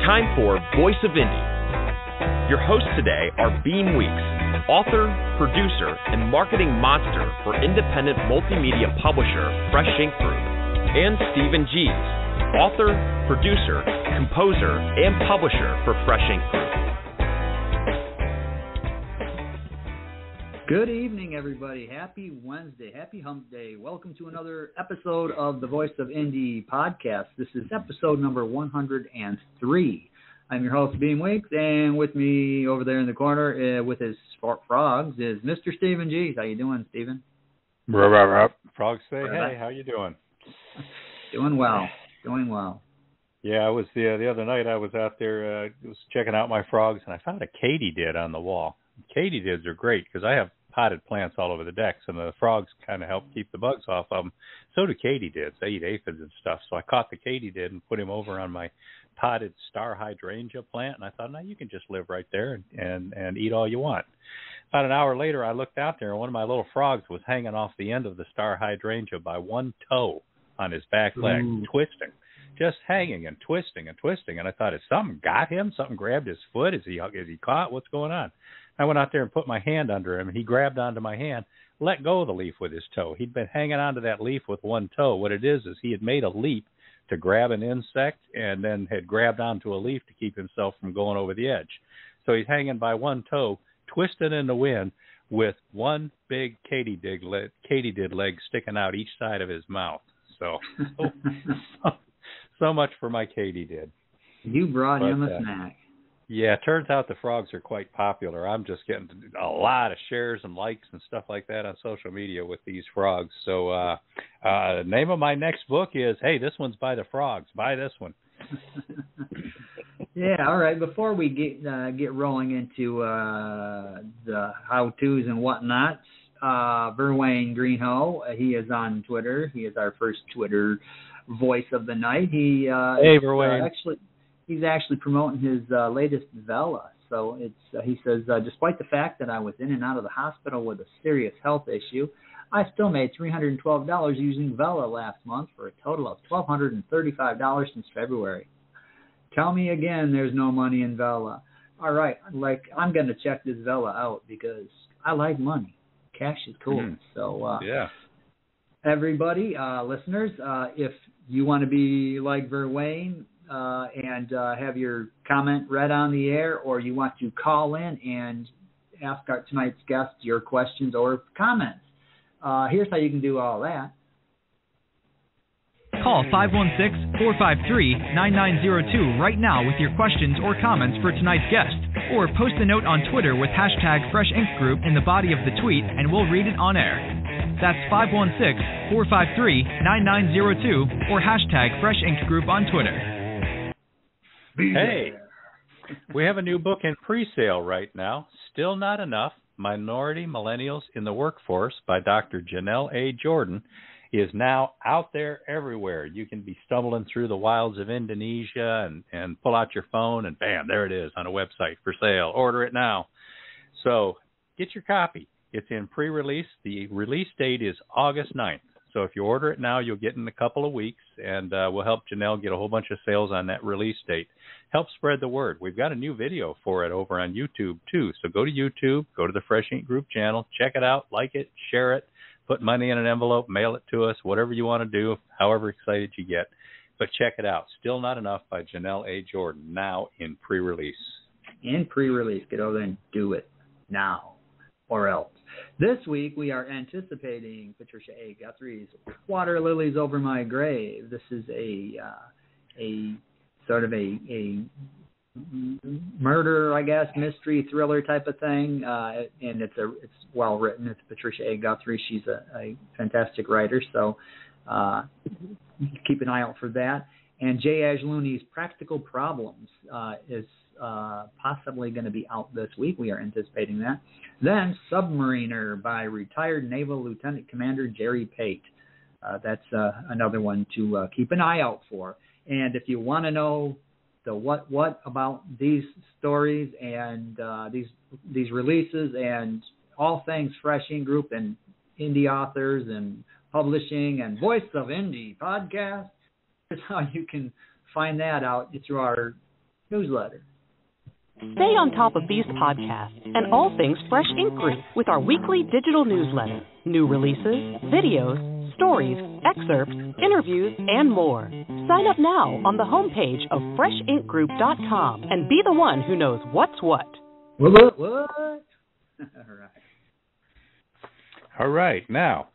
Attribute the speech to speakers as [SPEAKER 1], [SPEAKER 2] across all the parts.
[SPEAKER 1] time for Voice of Indie. Your hosts today are Beem Weeks, author, producer, and marketing monster for independent multimedia publisher Fresh Ink Group, and Stephen Gies, author, producer, composer, and publisher for Fresh Ink Group.
[SPEAKER 2] Good evening, everybody. Happy Wednesday. Happy Hump Day. Welcome to another episode of the Voice of Indie podcast. This is episode number 103. I'm your host, Beem Weeks, and with me over there in the corner with his frogs is Mr. Stephen Gies. How you doing, Stephen?
[SPEAKER 3] Frogs say, hey, how you doing?
[SPEAKER 2] Doing well. Doing well.
[SPEAKER 3] Yeah, I was the other night. I was out there, was checking out my frogs, and I found a katydid on the wall. Katydids are great because I have potted plants all over the decks, and the frogs kind of help keep the bugs off of them. So do katydids. They eat aphids and stuff. So I caught the katydid and put him over on my potted star hydrangea plant, and I thought, now you can just live right there and eat all you want. About an hour later, I looked out there, and one of my little frogs was hanging off the end of the star hydrangea by one toe on his back leg, twisting, just hanging and twisting and twisting. And I thought, has something got him? Something grabbed his foot? Is he caught? What's going on? I went out there and put my hand under him, and he grabbed onto my hand, let go of the leaf with his toe. He'd been hanging onto that leaf with one toe. What it is he had made a leap to grab an insect and then had grabbed onto a leaf to keep himself from going over the edge. So he's hanging by one toe, twisted in the wind, with one big katydid leg sticking out each side of his mouth. So much for my katydid.
[SPEAKER 2] You brought him a snack.
[SPEAKER 3] Yeah, it turns out the frogs are quite popular. I'm just getting a lot of shares and likes and stuff like that on social media with these frogs. So the name of my next book is, hey, this one's by the frogs. Buy this one.
[SPEAKER 2] Yeah, all right. Before we get rolling into the how-tos and whatnots, Verwayne Greenhoe, he is on Twitter. He is our first Twitter voice of the night. Hey,
[SPEAKER 3] Verwayne.
[SPEAKER 2] He's actually promoting his latest Vela. So he says, despite the fact that I was in and out of the hospital with a serious health issue, I still made $312 using Vela last month for a total of $1,235 since February. Tell me again there's no money in Vela. All right, I'm going to check this Vela out because I like money. Cash is cool. So
[SPEAKER 3] yeah.
[SPEAKER 2] Everybody, listeners, if you want to be like Verwayne, and have your comment read on the air, or you want to call in and ask tonight's guest your questions or comments. Here's how you can do all that.
[SPEAKER 4] Call 516-453-9902 right now with your questions or comments for tonight's guest, or post a note on Twitter with hashtag Fresh Ink Group in the body of the tweet, and we'll read it on air. That's 516-453-9902 or hashtag Fresh Ink Group on Twitter.
[SPEAKER 3] Hey, we have a new book in pre-sale right now, Still Not Enough, Minority Millennials in the Workforce by Dr. Janelle A. Jordan, is now out there everywhere. You can be stumbling through the wilds of Indonesia and pull out your phone, and bam, there it is on a website for sale. Order it now. So get your copy. It's in pre-release. The release date is August 9th. So if you order it now, you'll get it in a couple of weeks, and we'll help Janelle get a whole bunch of sales on that release date. Help spread the word. We've got a new video for it over on YouTube, too. So go to YouTube, go to the Fresh Ink Group channel, check it out, like it, share it, put money in an envelope, mail it to us, whatever you want to do, however excited you get. But check it out. Still Not Enough by Janelle A. Jordan, now in pre-release.
[SPEAKER 2] In pre-release. Get over there and do it now or else. This week, we are anticipating Patricia A. Guthrie's Water Lilies Over My Grave. This is a sort of a murder, I guess, mystery thriller type of thing, and it's well written. It's Patricia A. Guthrie. She's a fantastic writer, so keep an eye out for that. And Jay Ashlooney's Practical Problems is possibly going to be out this week. We are anticipating that. Then Submariner by retired Naval Lieutenant Commander Jerry Pate. That's another one to keep an eye out for. And if you want to know the what about these stories and these releases and all things Fresh Ink Group and indie authors and publishing and Voice of Indie podcast, here's how you can find that out through our newsletter.
[SPEAKER 5] Stay on top of these podcasts and all things Fresh Ink Group with our weekly digital newsletter. New releases, videos, stories, excerpts, interviews, and more. Sign up now on the homepage of freshinkgroup.com and be the one who knows what's what.
[SPEAKER 2] What?
[SPEAKER 3] All right. Now,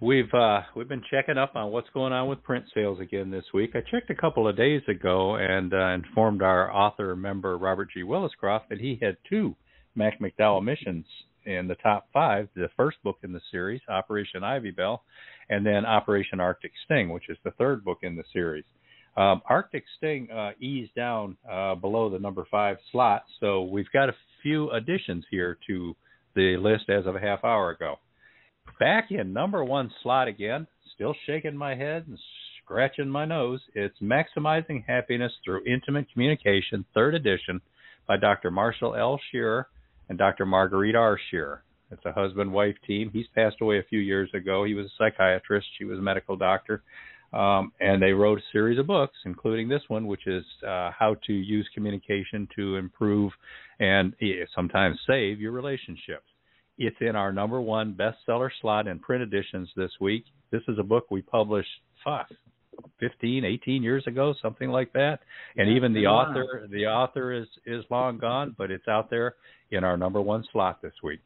[SPEAKER 3] we've been checking up on what's going on with print sales again this week. I checked a couple of days ago and informed our author member Robert G. Williscroft that he had 2 Mac McDowell missions in the top 5. The first book in the series, Operation Ivy Bell, and then Operation Arctic Sting, which is the 3rd book in the series. Arctic Sting eased down below the number 5 slot, so we've got a few additions here to the list as of a half hour ago. Back in number 1 slot again, still shaking my head and scratching my nose, it's Maximizing Happiness Through Intimate Communication, 3rd edition, by Dr. Marshall L. Shearer and Dr. Marguerite R. Shearer. It's a husband-wife team. He's passed away a few years ago. He was a psychiatrist. She was a medical doctor. And they wrote a series of books, including this one, which is how to use communication to improve and sometimes save your relationships. It's in our number 1 bestseller slot in print editions this week. This is a book we published 15, 18 years ago, something like that. And even the author is long gone, but it's out there in our number 1 slot this week.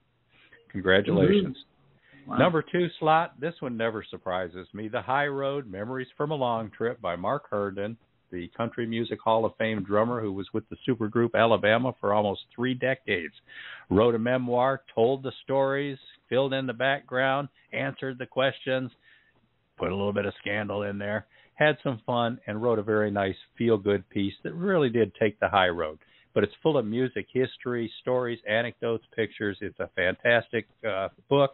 [SPEAKER 3] Congratulations. Mm-hmm. Wow. Number 2 slot, this one never surprises me. The High Road, Memories from a Long Trip by Mark Herndon, the Country Music Hall of Fame drummer who was with the supergroup Alabama for almost 3 decades. Wrote a memoir, told the stories, filled in the background, answered the questions, put a little bit of scandal in there, had some fun, and wrote a very nice feel-good piece that really did take the high road. But it's full of music, history, stories, anecdotes, pictures. It's a fantastic book.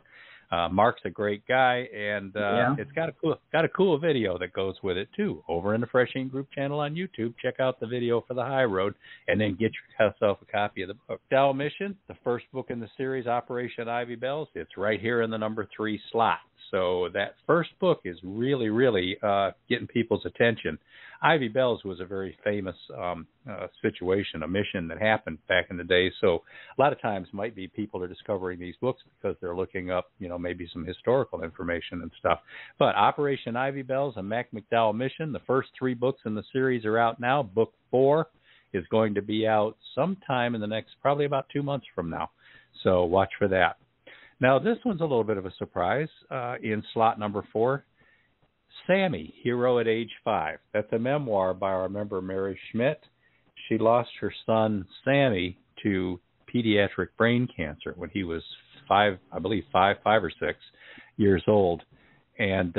[SPEAKER 3] Mark's a great guy, and it's got a cool video that goes with it too. Over in the Fresh Ink Group channel on YouTube, check out the video for the High Road, and then get yourself a copy of the book. McDowell Mission, the first book in the series, Operation Ivy Bells. It's right here in the number 3 slot. So that first book is really, really getting people's attention. Ivy Bells was a very famous situation, a mission that happened back in the day. So a lot of times might be people are discovering these books because they're looking up, maybe some historical information and stuff. But Operation Ivy Bells, a Mac McDowell mission, the first 3 books in the series are out now. Book 4 is going to be out sometime in the next, probably about 2 months from now. So watch for that. Now, this one's a little bit of a surprise in slot number 4. Sammy, Hero at Age 5. That's a memoir by our member Mary Schmidt. She lost her son Sammy to pediatric brain cancer when he was 5 or 6 years old. And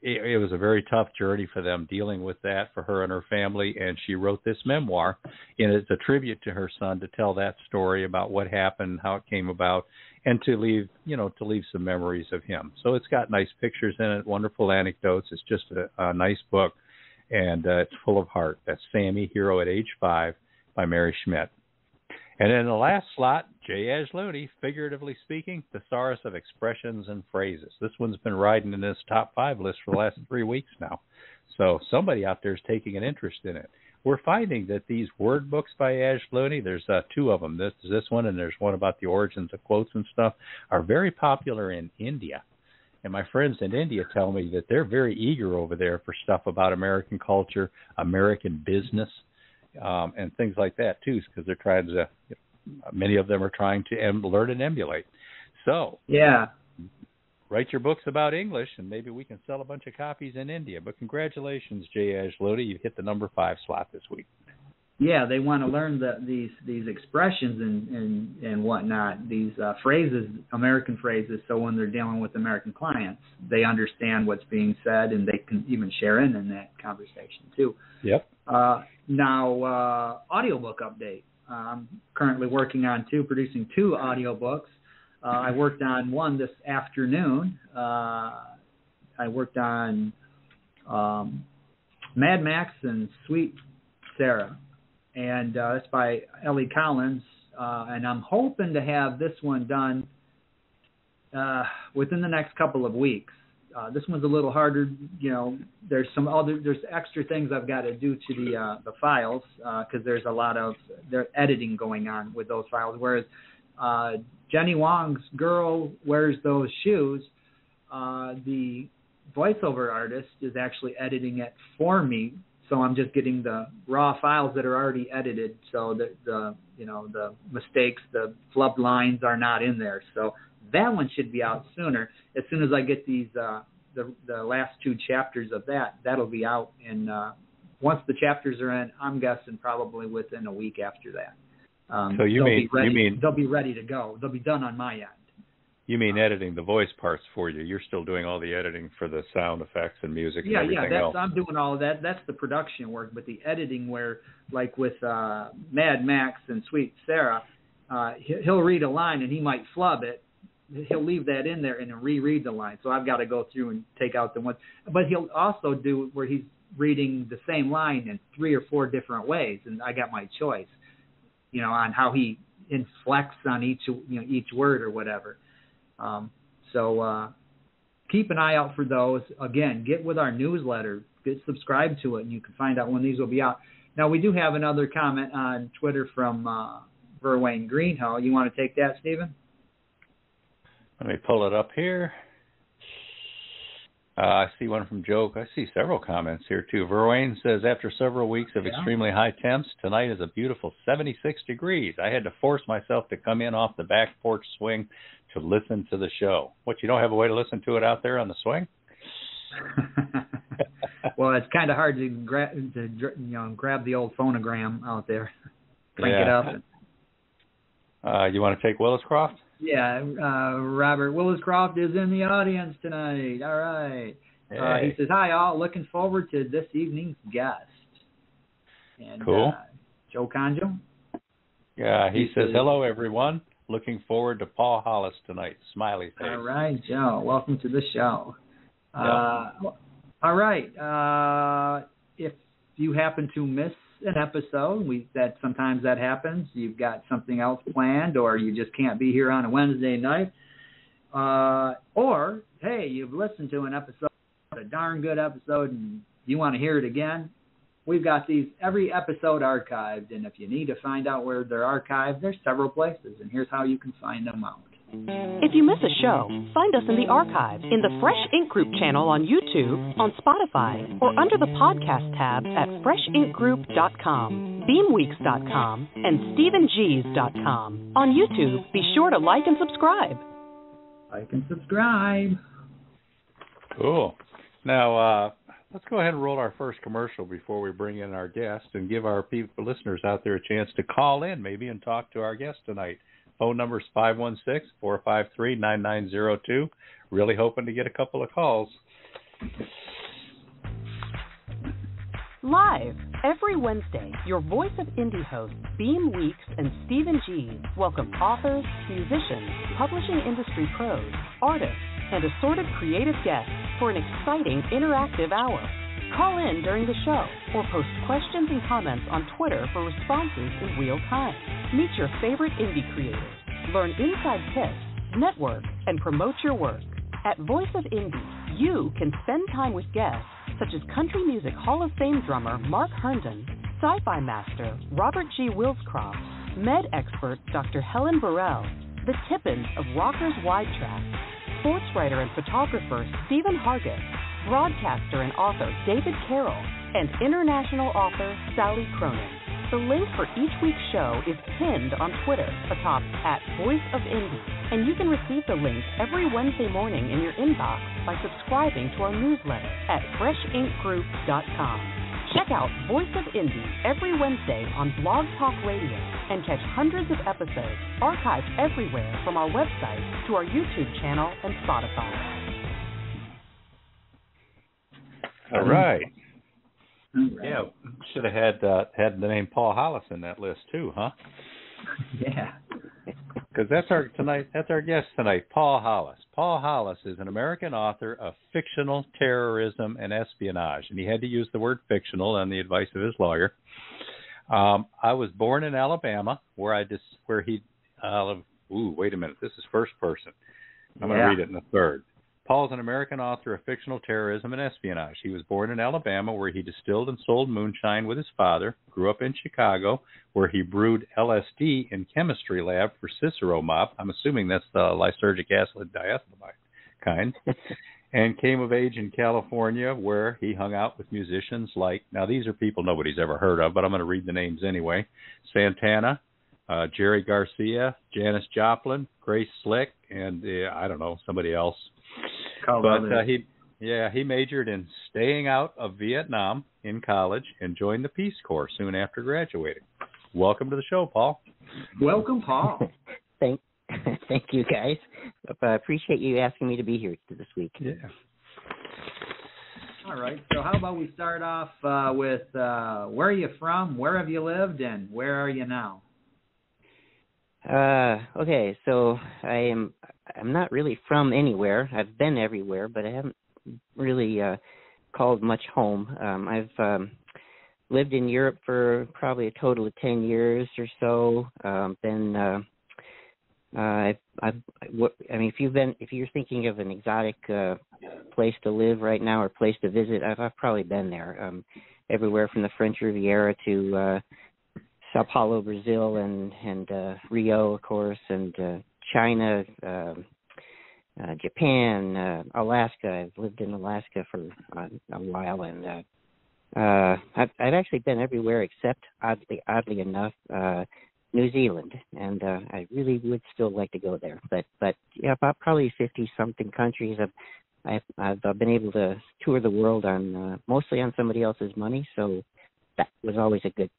[SPEAKER 3] it was a very tough journey for them dealing with that for her and her family. And she wrote this memoir, and it's a tribute to her son to tell that story about what happened, how it came about, and to leave some memories of him. So it's got nice pictures in it, wonderful anecdotes. It's just a nice book, and it's full of heart. That's Sammy, Hero at Age 5 by Mary Schmidt. And in the last slot, J. Ash Looney, Figuratively Speaking, Thesaurus of Expressions and Phrases. This one's been riding in this top 5 list for the last 3 weeks now. So somebody out there is taking an interest in it. We're finding that these word books by Ash Looney, there's 2 of them. This one, and there's one about the origins of quotes and stuff, are very popular in India. And my friends in India tell me that they're very eager over there for stuff about American culture, American business, and things like that, too, because they're trying to, many of them are trying to learn and emulate. So, yeah, write your books about English, and maybe we can sell a bunch of copies in India. But congratulations, J. Ash Looney. You hit the number 5 slot this week.
[SPEAKER 2] Yeah, they want to learn these expressions and whatnot, these phrases, American phrases, so when they're dealing with American clients, they understand what's being said, and they can even share in that conversation, too.
[SPEAKER 3] Yep.
[SPEAKER 2] Now, audiobook update. I'm currently producing 2 audiobooks. I worked on one this afternoon. I worked on Mad Max and Sweet Sarah, and it's by Ellie Collins, and I'm hoping to have this one done within the next couple of weeks. This one's a little harder. There's extra things I've got to do to the files because there's a lot of editing going on with those files. Whereas Jenny Wong's Girl Wears Those Shoes, the voiceover artist is actually editing it for me. So I'm just getting the raw files that are already edited, so that the mistakes, the flubbed lines are not in there. So that one should be out sooner. As soon as I get these the last 2 chapters of that'll be out. And once the chapters are in, I'm guessing probably within a week after that.
[SPEAKER 3] So they'll
[SPEAKER 2] be ready to go. They'll be done on my end.
[SPEAKER 3] You mean editing the voice parts for you? You're still doing all the editing for the sound effects and music and everything else.
[SPEAKER 2] I'm doing all of that. That's the production work. But the editing, where like with Mad Max and Sweet Sarah, he'll read a line and he might flub it. He'll leave that in there and then reread the line. So I've got to go through and take out the one. But he'll also do where he's reading the same line in 3 or 4 different ways, and I got my choice, on how he inflects on each word or whatever. So keep an eye out for those. Again, get with our newsletter, get subscribed to it, and you can find out when these will be out. Now, we do have another comment on Twitter from Verwayne Greenhill. You want to take that, Stephen?
[SPEAKER 3] Let me pull it up here. I see one from Joe. I see several comments here, too. Verwayne says, after several weeks of extremely high temps, tonight is a beautiful 76 degrees. I had to force myself to come in off the back porch swing to listen to the show. What, you don't have a way to listen to it out there on the swing?
[SPEAKER 2] Well, it's kind of hard to grab the old phonogram out there, crank it up.
[SPEAKER 3] You want to take Williscroft?
[SPEAKER 2] Yeah, Robert Williscroft is in the audience tonight. All right.
[SPEAKER 3] Hey.
[SPEAKER 2] He says, hi, all. Looking forward to this evening's guest. And,
[SPEAKER 3] cool.
[SPEAKER 2] Joe Conjo?
[SPEAKER 3] Yeah, he says, hello, everyone. Looking forward to Paul Hollis tonight. Smiley face.
[SPEAKER 2] All right, Joe. Welcome to the show.
[SPEAKER 3] Yeah.
[SPEAKER 2] All right. If you happen to miss an episode, sometimes that happens. You've got something else planned, or you just can't be here on a Wednesday night. Or, hey, you've listened to an episode, a darn good episode, and you want to hear it again. We've got every episode archived, and if you need to find out where they're archived, there's several places, and here's how you can find them out.
[SPEAKER 5] If you miss a show, find us in the archive, in the Fresh Ink Group channel on YouTube, on Spotify, or under the podcast tab at freshinkgroup.com, beamweeks.com, and stephengs.com. On YouTube, be sure to like and subscribe.
[SPEAKER 2] Like and subscribe.
[SPEAKER 3] Cool. Now, let's go ahead and roll our first commercial before we bring in our guest and give our listeners out there a chance to call in maybe and talk to our guest tonight. Phone number is 516-453-9902. Really hoping to get a couple of calls.
[SPEAKER 5] Live every Wednesday, your Voice of Indie hosts, Beem Weeks and Stephen G, welcome authors, musicians, publishing industry pros, artists, and assorted creative guests for an exciting interactive hour. Call in during the show or post questions and comments on Twitter for responses in real time. Meet your favorite indie creators, learn inside tips, network, and promote your work. At Voice of Indie, you can spend time with guests such as Country Music Hall of Fame drummer Mark Herndon, sci-fi master Robert G. Wilscroft, med expert Dr. Helen Burrell, the Tippins of Rockers Wide Track, sports writer and photographer Stephen Hargis, broadcaster and author David Carroll, and international author Sally Cronin. The link for each week's show is pinned on Twitter atop at Voice of Indie, and you can receive the link every Wednesday morning in your inbox by subscribing to our newsletter at freshinkgroup.com. Check out Voice of Indie every Wednesday on Blog Talk Radio and catch hundreds of episodes archived everywhere from our website to our YouTube channel and Spotify.
[SPEAKER 3] All right. Yeah, should have had the name Paul Hollis in that list too, huh?
[SPEAKER 2] Yeah.
[SPEAKER 3] Because that's our guest tonight, Paul Hollis. Paul Hollis is an American author of fictional terrorism and espionage, and he had to use the word fictional on the advice of his lawyer. I was born in Alabama, wait a minute, this is first person. I'm going to read it in the third. Paul's an American author of fictional terrorism and espionage. He was born in Alabama, where he distilled and sold moonshine with his father, grew up in Chicago, where he brewed LSD in chemistry lab for Cicero mob. I'm assuming that's the lysergic acid diethylamide kind. And came of age in California, where he hung out with musicians like, now these are people nobody's ever heard of, but I'm going to read the names anyway, Santana, Jerry Garcia, Janis Joplin, Grace Slick, and I don't know, somebody else. But he majored in staying out of Vietnam in college and joined the Peace Corps soon after graduating. Welcome to the show, Paul.
[SPEAKER 2] Welcome, Paul.
[SPEAKER 6] Thank you, guys. I appreciate you asking me to be here this week.
[SPEAKER 3] Yeah.
[SPEAKER 2] All right. So how about we start off with where are you from, where have you lived, and where are you now?
[SPEAKER 6] Okay, so I'm not really from anywhere. I've been everywhere, but I haven't really called much home. I've lived in Europe for probably a total of 10 years or so. If you're thinking of an exotic place to live right now or place to visit, I've probably been there. Everywhere from the French Riviera to Sao Paulo, Brazil, and Rio, of course, and China, Japan, Alaska. I've lived in Alaska for a while, and I've actually been everywhere except, oddly enough, New Zealand, and I really would still like to go there. But yeah, about probably 50-something countries. I've been able to tour the world on mostly on somebody else's money, so that was always a good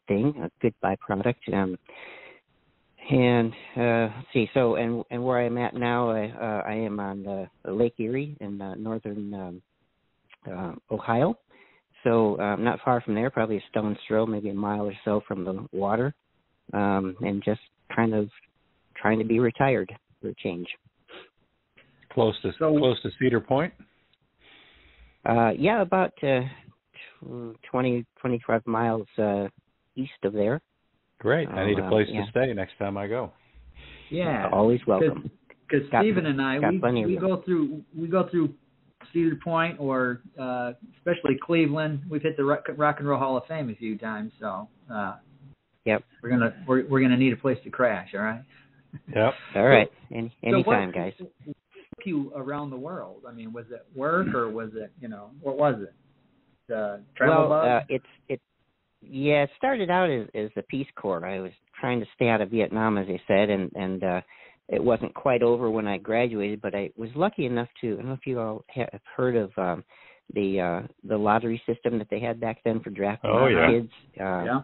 [SPEAKER 6] thing, a good byproduct. Let's see. So and where I'm at now, I am on Lake Erie in northern Ohio. So not far from there, probably a stone's throw, maybe a mile or so from the water. And just kind of trying to be retired for a change.
[SPEAKER 3] Close to Cedar Point?
[SPEAKER 6] Yeah, about 20, 25 miles east of there.
[SPEAKER 3] Great. I need a place to stay next time I go.
[SPEAKER 2] Yeah.
[SPEAKER 6] Always welcome.
[SPEAKER 2] Because Stephen and I, we go through Cedar Point or especially Cleveland. We've hit the Rock and Roll Hall of Fame a few times, so
[SPEAKER 6] yep.
[SPEAKER 2] We're gonna need a place to crash. All right.
[SPEAKER 3] Yep.
[SPEAKER 6] All right. Anytime, guys.
[SPEAKER 2] What took you around the world? I mean, was it work or was it, what was it? Travel bug?
[SPEAKER 6] It started out as the Peace Corps. I was trying to stay out of Vietnam, as I said, and it wasn't quite over when I graduated. But I was lucky enough to. I don't know if you all have heard of the lottery system that they had back then for drafting kids.
[SPEAKER 2] Yeah.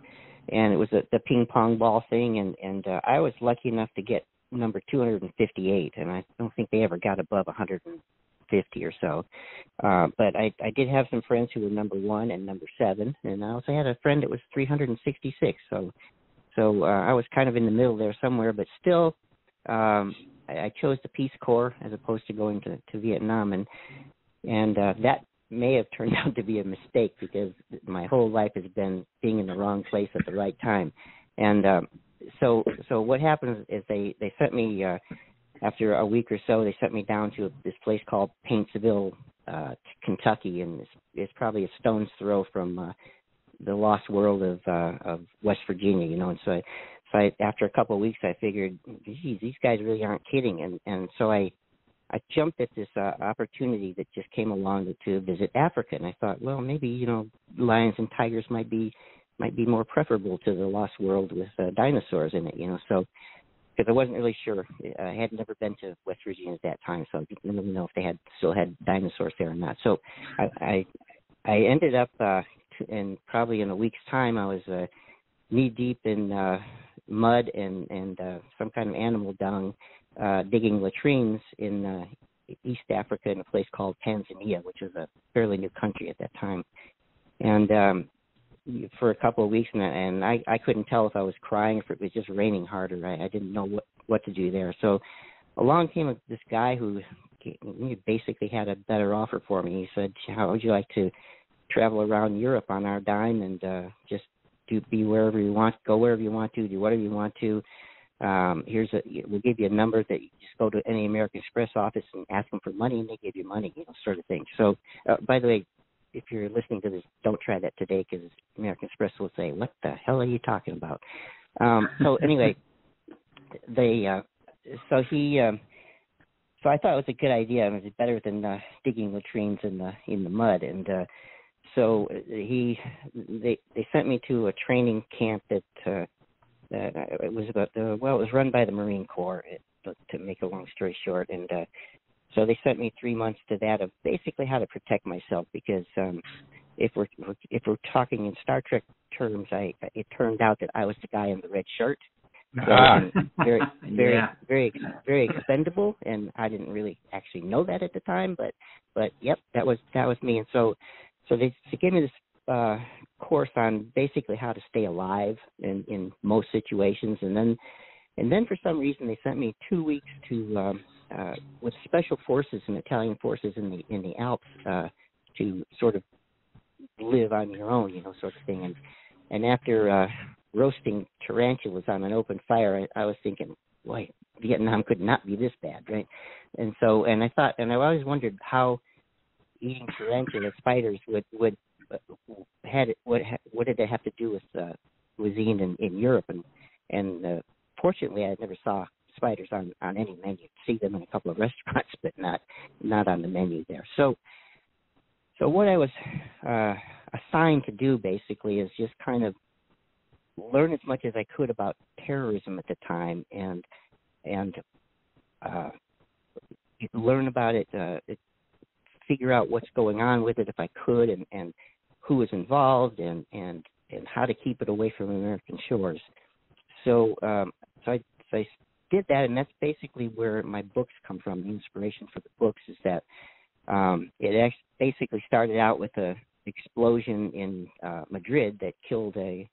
[SPEAKER 6] And it was the ping pong ball thing, and I was lucky enough to get number 258, and I don't think they ever got above 150 or so. But I did have some friends who were number 1 and number 7, and I also had a friend that was 366. So I was kind of in the middle there somewhere, but still, I chose the Peace Corps as opposed to going to Vietnam, and that may have turned out to be a mistake because my whole life has been being in the wrong place at the right time. And so what happens is they sent me, after a week or so, they sent me down to this place called Paintsville, Kentucky, and it's probably a stone's throw from the lost world of West Virginia, And so after a couple of weeks, I figured, geez, these guys really aren't kidding. And so I jumped at this opportunity that just came along to visit Africa, and I thought, well, maybe lions and tigers might be more preferable to the lost world with dinosaurs in it, So, because I wasn't really sure, I had never been to West Virginia at that time, so I didn't really know if they still had dinosaurs there or not. So, I ended up, and probably in a week's time, I was knee deep in mud and some kind of animal dung. Digging latrines in East Africa in a place called Tanzania, which was a fairly new country at that time. And for a couple of weeks, and I couldn't tell if I was crying or if it was just raining harder. I didn't know what to do there. So along came this guy who basically had a better offer for me. He said, how would you like to travel around Europe on our dime and just be wherever you want, go wherever you want to, do whatever you want to. we'll give you a number that you just go to any American Express office and ask them for money, and they give you money, sort of thing. So, by the way, if you're listening to this, don't try that today, because American Express will say, "What the hell are you talking about?" So anyway, so I thought it was a good idea. It was better than digging latrines in the mud, and so they sent me to a training camp that it was it was run by the Marine Corps. To make a long story short, and so they sent me 3 months to that of basically how to protect myself, because if we're talking in Star Trek terms, it turned out that I was the guy in the red shirt. Very expendable, and I didn't really actually know that at the time, but yep, that was me. And so they gave me this course on basically how to stay alive in most situations, and then for some reason they sent me 2 weeks to with special forces and Italian forces in the Alps to sort of live on your own, sort of thing. And after roasting tarantulas on an open fire, I was thinking, boy, Vietnam could not be this bad, right? And I thought, and I always wondered how eating tarantula spiders would what did they have to do with cuisine in Europe? And fortunately, I never saw spiders on any menu. See them in a couple of restaurants, but not on the menu there. So what I was assigned to do basically is just kind of learn as much as I could about terrorism at the time, and learn about it, figure out what's going on with it if I could, and who was involved, and how to keep it away from American shores. So I did that, and that's basically where my books come from. The inspiration for the books is that it basically started out with a explosion in Madrid that killed a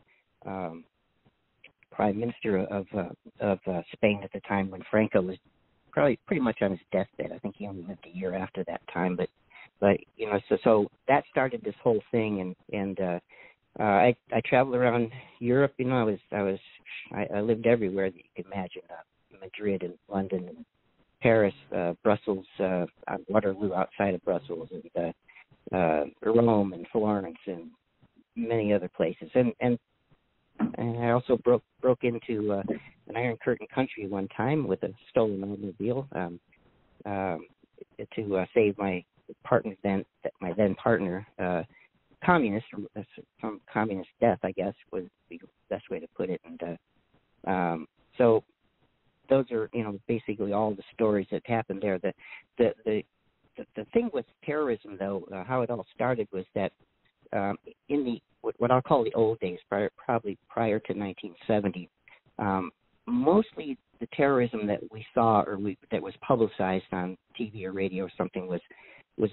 [SPEAKER 6] prime minister of Spain at the time, when Franco was probably pretty much on his deathbed. I think he only lived a year after that time, but so that started this whole thing, and I traveled around Europe. I lived everywhere that you could imagine. Madrid and London and Paris, Brussels, Waterloo outside of Brussels, and Rome and Florence and many other places. And I also broke into an Iron Curtain country one time with a stolen automobile to save my partner my then partner, communist from communist death, I guess was the best way to put it. And so those are basically all the stories that happened there. The thing with terrorism, though, how it all started was that in what I'll call the old days, probably prior to 1970, mostly the terrorism that we saw that was publicized on TV or radio or something was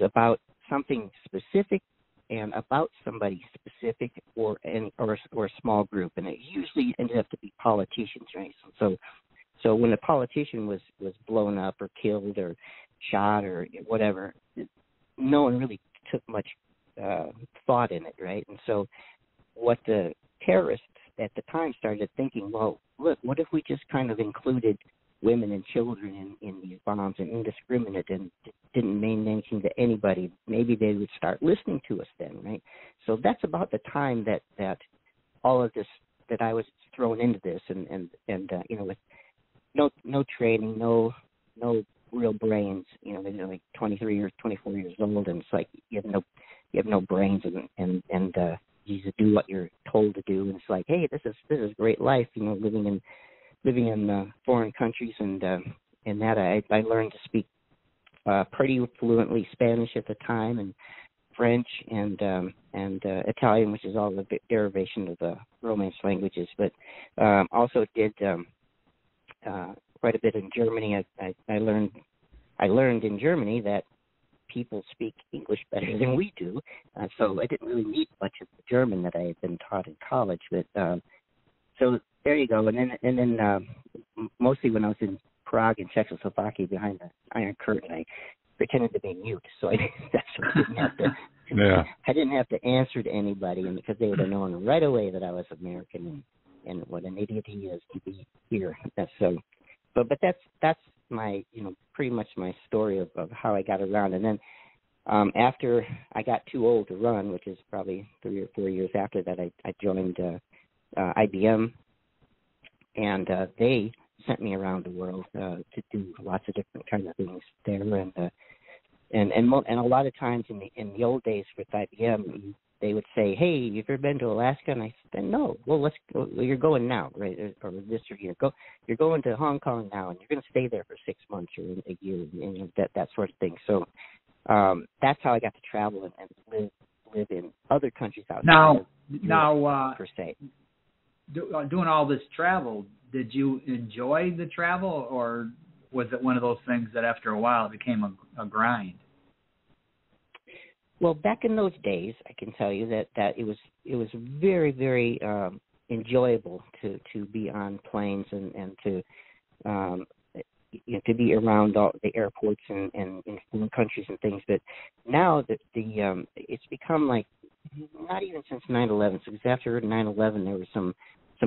[SPEAKER 6] about something specific and about somebody specific or a small group, and it usually ended up to be politicians, right? So when a politician was blown up or killed or shot or whatever, no one really took much thought in it, right? And so what the terrorists at the time started thinking, well, look, what if we just kind of included women and children in these bombs and indiscriminate and didn't mean anything to anybody? Maybe they would start listening to us then, right? So that's about the time that all of this, that I was thrown into this, and with no training, no real brains, they're like 23 or 24 years old, and it's like you have no brains, and you just do what you're told to do, and it's like, hey, this is great life, living in foreign countries, and that I learned to speak pretty fluently Spanish at the time, and French, and Italian, which is all the derivation of the Romance languages, but also did quite a bit in Germany. I learned in Germany that people speak English better than we do, so I didn't really need much of the German that I had been taught in college. But so there you go. And then mostly when I was in Prague and Czechoslovakia behind the Iron Curtain, I pretended to be mute, so I didn't have to answer to anybody, and because they would have known right away that I was American, and what an idiot he is to be here. That's but that's my pretty much my story of how I got around. And then after I got too old to run, which is probably 3 or 4 years after that, I joined IBM, and they sent me around the world to do lots of different kinds of things there, and a lot of times in the old days with IBM, they would say, "Hey, have you ever been to Alaska?" And I said, "No." "Well, let's go. Well, you're going now, right? Or this year, you're going to Hong Kong now, and you're going to stay there for 6 months or a year, and that sort of thing." So that's how I got to travel and live in other countries outside
[SPEAKER 2] now,
[SPEAKER 6] per se.
[SPEAKER 2] Doing all this travel, did you enjoy the travel, or was it one of those things that after a while it became a grind?
[SPEAKER 6] Well, back in those days, I can tell you that it was very, very enjoyable to be on planes and to to be around all the airports and in foreign countries and things. But now that it's become like, not even since 9/11. So after 9/11, there were some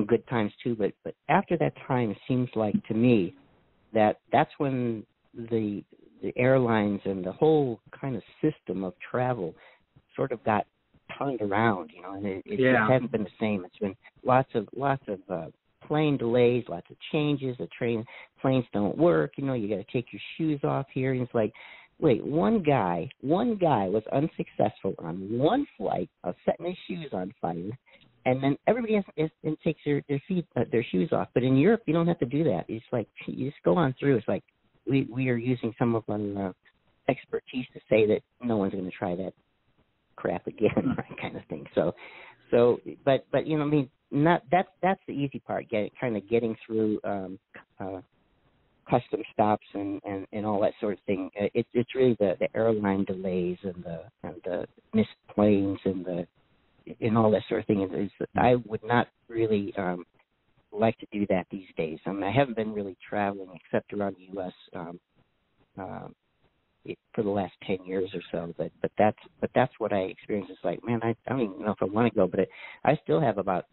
[SPEAKER 6] good times too. But after that time, it seems like to me that's when the airlines and the whole kind of system of travel sort of got turned around, and it just hasn't been the same. It's been lots of plane delays, lots of changes. Planes don't work. You got to take your shoes off here. And it's like, wait, one guy was unsuccessful on one flight of setting his shoes on fire, and then everybody else takes their shoes off. But in Europe, you don't have to do that. It's like you just go on through. It's like we are using some of our expertise to say that no one's going to try that crap again, right, kind of thing. But I mean, that's the easy part. Getting through custom stops and all that sort of thing. It's really the airline delays and the missed planes and all that sort of thing. I would not really like to do that these days. I mean, I haven't been really traveling except around the U.S. For the last 10 years or so. But that's what I experienced. It's like, man, I don't even know if I want to go, but I still have about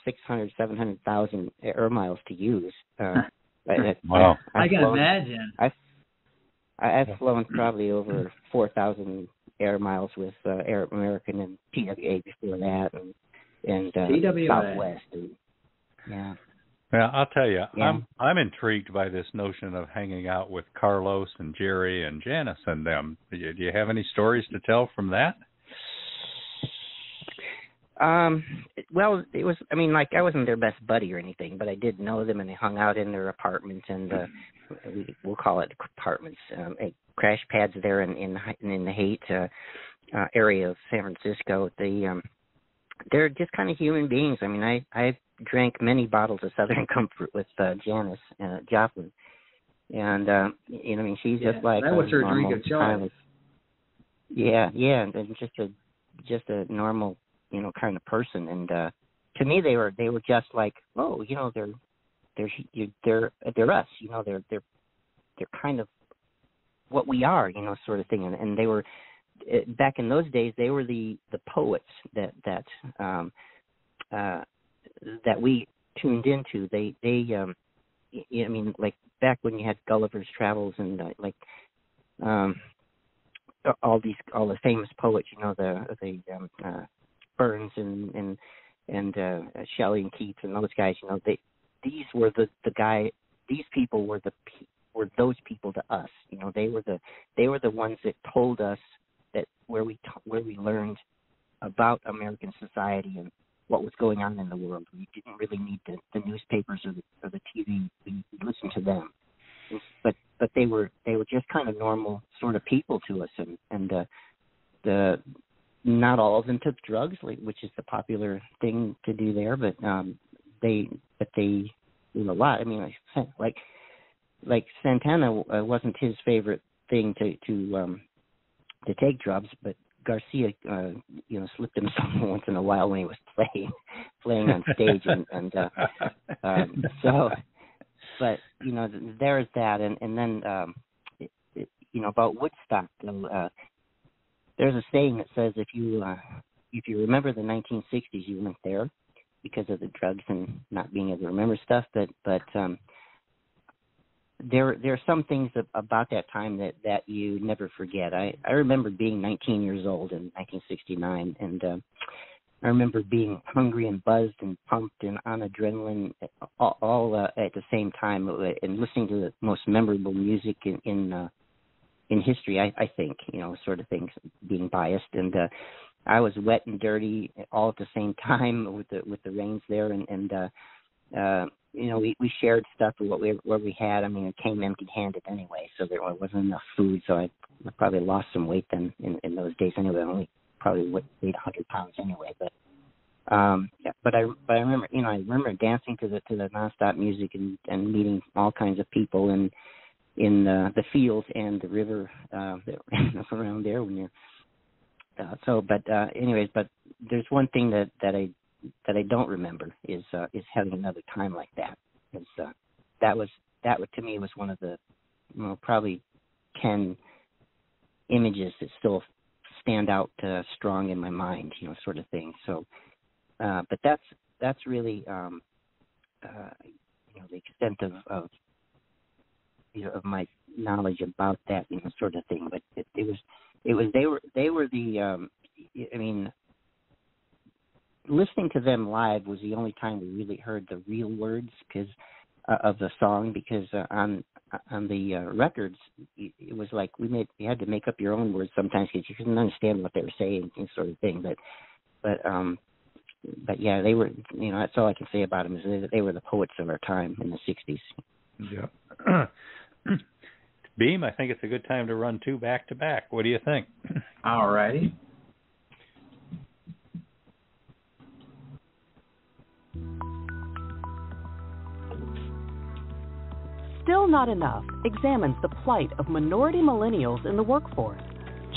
[SPEAKER 6] 600,000, 700,000 air miles to use.
[SPEAKER 3] Wow!
[SPEAKER 2] I can imagine.
[SPEAKER 6] I've flown probably over 4,000 air miles with Air American and TWA before that, and Southwest. Yeah.
[SPEAKER 3] Yeah, I'll tell you,
[SPEAKER 6] yeah.
[SPEAKER 3] I'm intrigued by this notion of hanging out with Carlos and Jerry and Janice and them. Do you have any stories to tell from that?
[SPEAKER 6] Well, it was, I mean, like, I wasn't their best buddy or anything, but I did know them, and I hung out in their apartments, and we'll call it apartments, crash pads there in the Haight area of San Francisco. They're just kind of human beings. I mean, I drank many bottles of Southern Comfort with Janice Joplin, and I mean, she's just like
[SPEAKER 2] that was her drink of choice.
[SPEAKER 6] And just a normal, kind of person. And to me, they were just like, oh, they're us. They're kind of what we are, sort of thing. And they were back in those days. They were the poets that we tuned into. They I mean, like back when you had Gulliver's Travels and all the famous poets, the Burns and Shelley and Keats and those guys, these were these people were those people to us. They were the ones that told us that where we learned about American society and what was going on in the world. We didn't really need the newspapers or the TV. We listened to them, but they were just kind of normal sort of people to us, and the not all of them took drugs, which is the popular thing to do there, but they knew a lot. I mean, like Santana wasn't his favorite thing to take drugs, but Garcia, slipped himself once in a while when he was playing on stage, and so. But there's that, and then about Woodstock. There's a saying that says if you remember the 1960s, you weren't there. because of the drugs and not being able to remember stuff. But there are some things about that time that you never forget. I remember being 19 years old in 1969, and I remember being hungry and buzzed and pumped and on adrenaline all at the same time, and listening to the most memorable music in history. I think, sort of things, being biased, and I was wet and dirty all at the same time with the rains there, and we shared stuff of what we had. I mean, it came empty-handed anyway, so there wasn't enough food. So I probably lost some weight then in those days anyway. I only probably weighed 100 pounds anyway. But I remember dancing to the nonstop music and meeting all kinds of people in the fields and the river around there when you're. But there's one thing that I don't remember is having another time like that. That to me was one of the probably 10 images that still stand out strong in my mind, sort of thing. So, but that's really the extent of my knowledge about that, sort of thing. But they were the listening to them live was the only time we really heard the real words of the song, because on the records it was like you had to make up your own words sometimes because you couldn't understand what they were saying, sort of thing. But yeah, they were, that's all I can say about them, is that they were the poets of our time in the 60s.
[SPEAKER 3] Yeah. Beem, I think it's a good time to run two back to back. What do you think?
[SPEAKER 2] All righty.
[SPEAKER 5] Still Not Enough examines the plight of minority millennials in the workforce.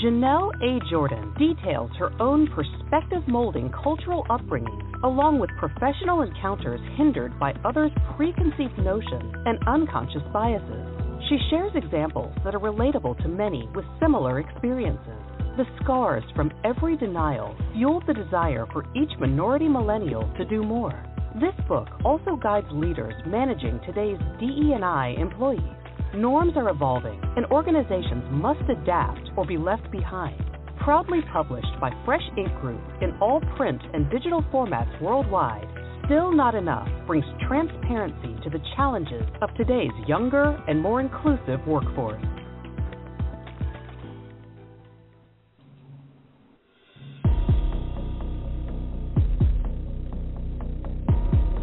[SPEAKER 5] Janelle A. Jordan details her own perspective-molding cultural upbringing, along with professional encounters hindered by others' preconceived notions and unconscious biases. She shares examples that are relatable to many with similar experiences. The scars from every denial fueled the desire for each minority millennial to do more. This book also guides leaders managing today's DE&I employees. Norms are evolving, and organizations must adapt or be left behind. Proudly published by Fresh Ink Group in all print and digital formats worldwide, Still Not Enough brings transparency to the challenges of today's younger and more inclusive workforce.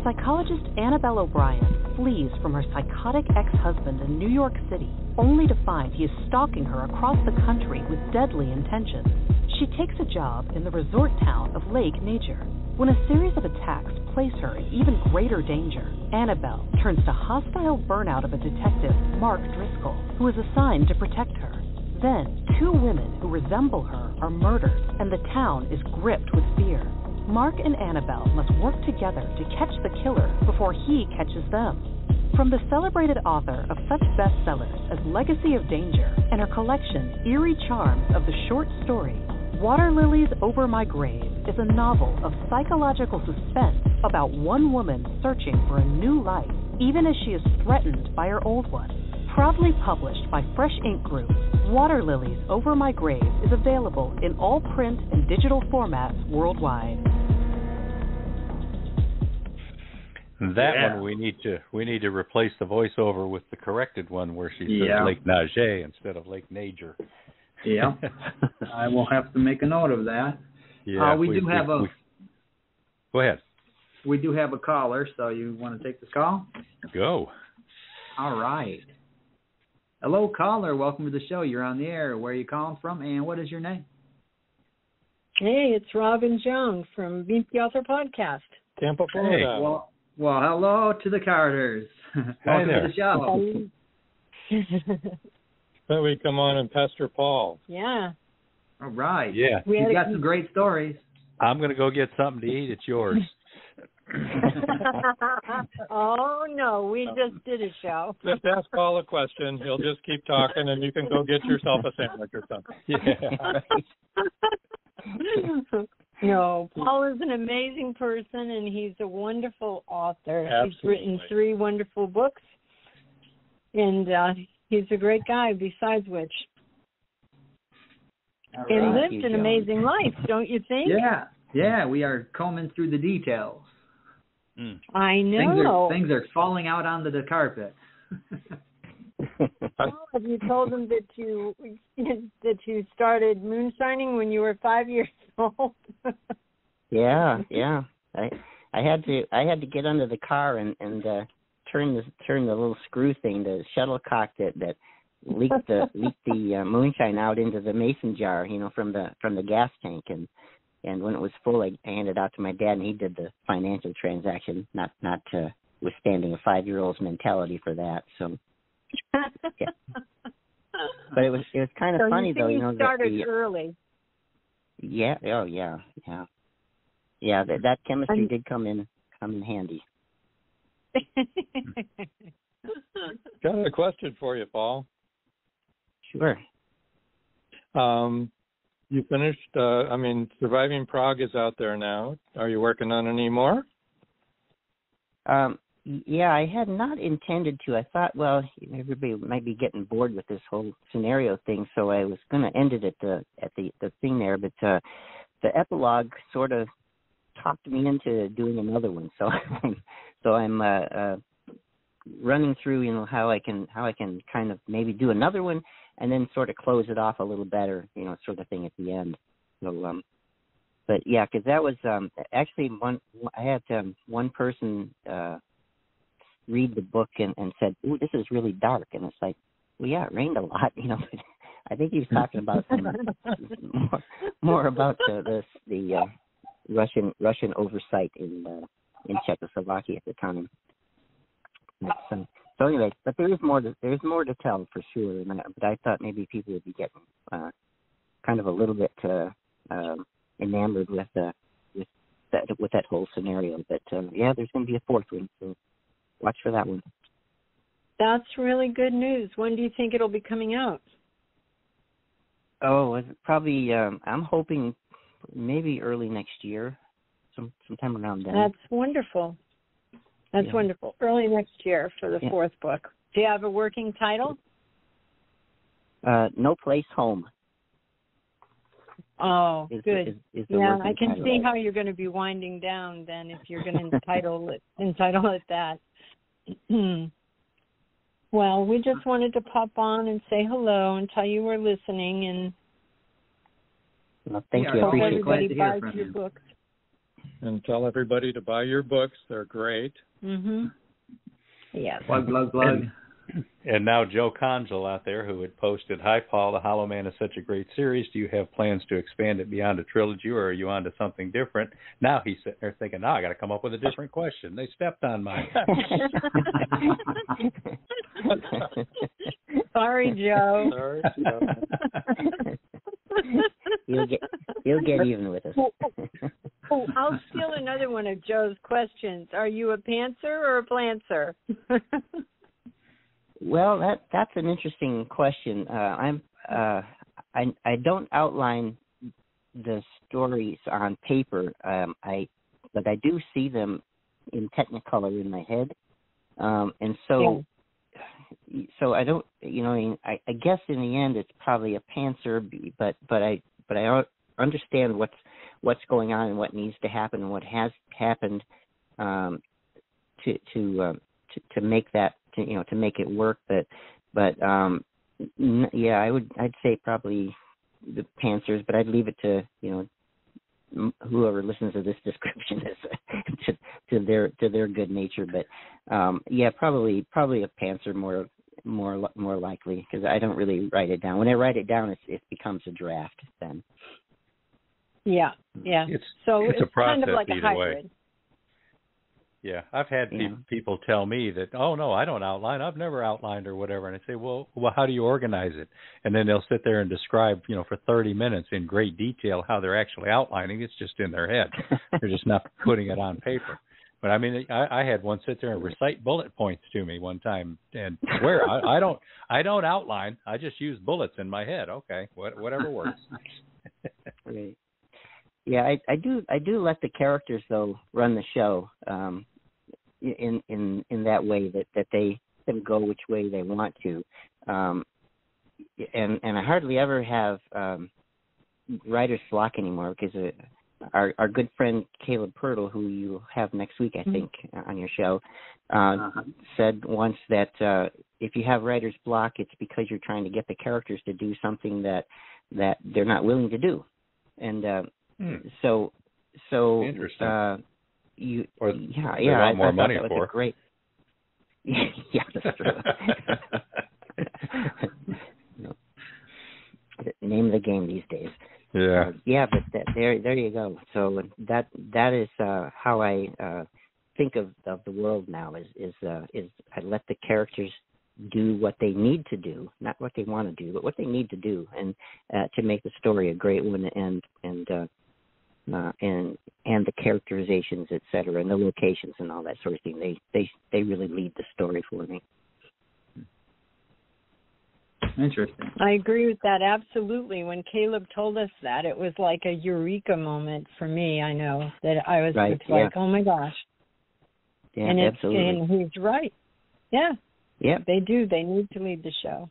[SPEAKER 5] Psychologist Annabelle O'Brien flees from her psychotic ex-husband in New York City, only to find he is stalking her across the country with deadly intentions. She takes a job in the resort town of Lake Nature. When a series of attacks place her in even greater danger, Annabelle turns to hostile burnout of a detective, Mark Driscoll, who is assigned to protect her. Then, two women who resemble her are murdered, and the town is gripped with fear. Mark and Annabelle must work together to catch the killer before he catches them. From the celebrated author of such bestsellers as Legacy of Danger and her collection Eerie Charms of the Short Story, Water Lilies Over My Grave is a novel of psychological suspense about one woman searching for a new life, even as she is threatened by her old one. Proudly published by Fresh Ink Group, Water Lilies Over My Grave is available in all print and digital formats worldwide.
[SPEAKER 3] One we need to replace the voiceover with the corrected one where she says Lake Nager instead of Lake Nager.
[SPEAKER 2] Yeah, I will have to make a note of that.
[SPEAKER 3] Yeah,
[SPEAKER 2] Go
[SPEAKER 3] ahead.
[SPEAKER 2] We do have a caller, so you want to take this call?
[SPEAKER 3] Go.
[SPEAKER 2] All right. Hello, caller. Welcome to the show. You're on the air. Where are you calling from, and what is your name?
[SPEAKER 7] Hey, it's Robin Jones from Beem the Author Podcast, Tampa, Florida.
[SPEAKER 2] Hey. Well, hello to the Carters. Welcome to the show.
[SPEAKER 8] So we come on and pester Paul.
[SPEAKER 7] Yeah.
[SPEAKER 2] All right.
[SPEAKER 3] Yeah.
[SPEAKER 2] You've got some great stories.
[SPEAKER 3] I'm going to go get something to eat. It's yours.
[SPEAKER 7] Oh, no. We just did a show.
[SPEAKER 8] Just ask Paul a question. He'll just keep talking, and you can go get yourself a sandwich or something.
[SPEAKER 3] Yeah.
[SPEAKER 7] No, Paul is an amazing person, and he's a wonderful author.
[SPEAKER 8] Absolutely.
[SPEAKER 7] He's written 3 wonderful books, and he's a great guy, besides which. And lived an amazing life, don't you think?
[SPEAKER 2] Yeah, we are combing through the details.
[SPEAKER 7] I know.
[SPEAKER 2] Things are falling out onto the carpet.
[SPEAKER 7] Well, have you told them that you started moonshining when you were 5 years old?
[SPEAKER 6] Yeah. I had to get under the car and turn the little screw thing, the shuttlecock that leaked the moonshine out into the mason jar, from the gas tank, and when it was full, I handed it out to my dad, and he did the financial transaction, not withstanding a 5-year-old's mentality for that. So, yeah. But it was kind of funny though,
[SPEAKER 7] You started early.
[SPEAKER 6] Yeah. Oh yeah. Yeah. That chemistry did come in handy.
[SPEAKER 8] Got a question for you, Paul.
[SPEAKER 6] Sure.
[SPEAKER 8] You finished, Surviving Prague is out there now. Are you working on any more?
[SPEAKER 6] Yeah, I had not intended to. I thought, well, everybody might be getting bored with this whole scenario thing, so I was going to end it at the thing there. But the epilogue sort of talked me into doing another one. So I'm running through, how I can kind of maybe do another one and then sort of close it off a little better, sort of thing at the end. So, but yeah, because that was actually I had one person read the book and said, "Ooh, this is really dark," and it's like, well, yeah, it rained a lot, But I think he was talking about more about the Russian oversight in Czechoslovakia at the time. So anyway, but there's more to tell for sure. But I thought maybe people would be getting kind of a little bit enamored with that whole scenario. But yeah, there's going to be a 4th one, so watch for that one.
[SPEAKER 7] That's really good news. When do you think it'll be coming out?
[SPEAKER 6] Oh, probably. I'm hoping maybe early next year, sometime around then.
[SPEAKER 7] That's wonderful. That's wonderful. Early next year for the 4th book. Do you have a working title?
[SPEAKER 6] No Place Home.
[SPEAKER 7] Oh, good.
[SPEAKER 6] Is
[SPEAKER 7] I can
[SPEAKER 6] title.
[SPEAKER 7] see how you're going to be winding down then if you're going to entitle it that. Well, we just wanted to pop on and say hello and tell you we're listening, and
[SPEAKER 6] well, thank you. I
[SPEAKER 7] hope
[SPEAKER 6] appreciate
[SPEAKER 7] everybody
[SPEAKER 6] it.
[SPEAKER 7] buys your books.
[SPEAKER 8] And tell everybody to buy your books. They're great.
[SPEAKER 7] Mm-hmm. Yes.
[SPEAKER 2] Plug.
[SPEAKER 3] And now Joe Conjal out there who had posted, "Hi, Paul, The Hollow Man is such a great series. Do you have plans to expand it beyond a trilogy, or are you on to something different?" Now he's sitting there thinking, I got to come up with a different question. They stepped on mine.
[SPEAKER 7] Sorry, Joe.
[SPEAKER 8] Sorry, Joe.
[SPEAKER 6] He'll get even with us.
[SPEAKER 7] I'll steal another one of Joe's questions. Are you a pantser or a plantser?
[SPEAKER 6] Well, that's an interesting question. I don't outline the stories on paper. But I do see them in Technicolor in my head, and so I don't. I guess in the end it's probably a pantser, but I understand what's going on and what needs to happen and what has happened to make that to make it work. But I'd say probably the pantsers, but I'd leave it to whoever listens to this description to their good nature. But probably a pantser more likely, because I don't really write it down. When I write it down, it becomes a draft then.
[SPEAKER 7] Yeah.
[SPEAKER 3] It's
[SPEAKER 7] it's
[SPEAKER 3] a process
[SPEAKER 7] kind of like a
[SPEAKER 3] either
[SPEAKER 7] hybrid.
[SPEAKER 3] way. Yeah, I've had people tell me that, oh, no, I don't outline. I've never outlined or whatever. And I say, well, how do you organize it? And then they'll sit there and describe, for 30 minutes in great detail how they're actually outlining. It's just in their head. They're just not putting it on paper. But, I had one sit there and recite bullet points to me one time and swear, I don't outline. I just use bullets in my head. Okay, whatever works.
[SPEAKER 6] Right. I do let the characters though run the show in that way that they can go which way they want to, and I hardly ever have writer's block anymore because our good friend Caleb Pirtle, who you have next week, I think, on your show, said once that if you have writer's block, it's because you're trying to get the characters to do something that they're not willing to do, and so
[SPEAKER 3] interesting.
[SPEAKER 6] I
[SPEAKER 3] more
[SPEAKER 6] thought
[SPEAKER 3] money
[SPEAKER 6] that was
[SPEAKER 3] for.
[SPEAKER 6] a great. Yeah, that's true. Name of the game these days.
[SPEAKER 3] Yeah.
[SPEAKER 6] But there you go. So that is how I think of the world now. Is I let the characters do what they need to do, not what they want to do, but what they need to do, and to make the story a great one, and the characterizations, etc., and the locations and all that sort of thing. They really lead the story for me.
[SPEAKER 2] Interesting.
[SPEAKER 7] I agree with that absolutely. When Caleb told us that, it was like a eureka moment for me. I know that I was like, oh my gosh.
[SPEAKER 6] Yeah,
[SPEAKER 7] and
[SPEAKER 6] absolutely.
[SPEAKER 7] And he's right. Yeah.
[SPEAKER 6] Yeah.
[SPEAKER 7] They do. They need to lead the show.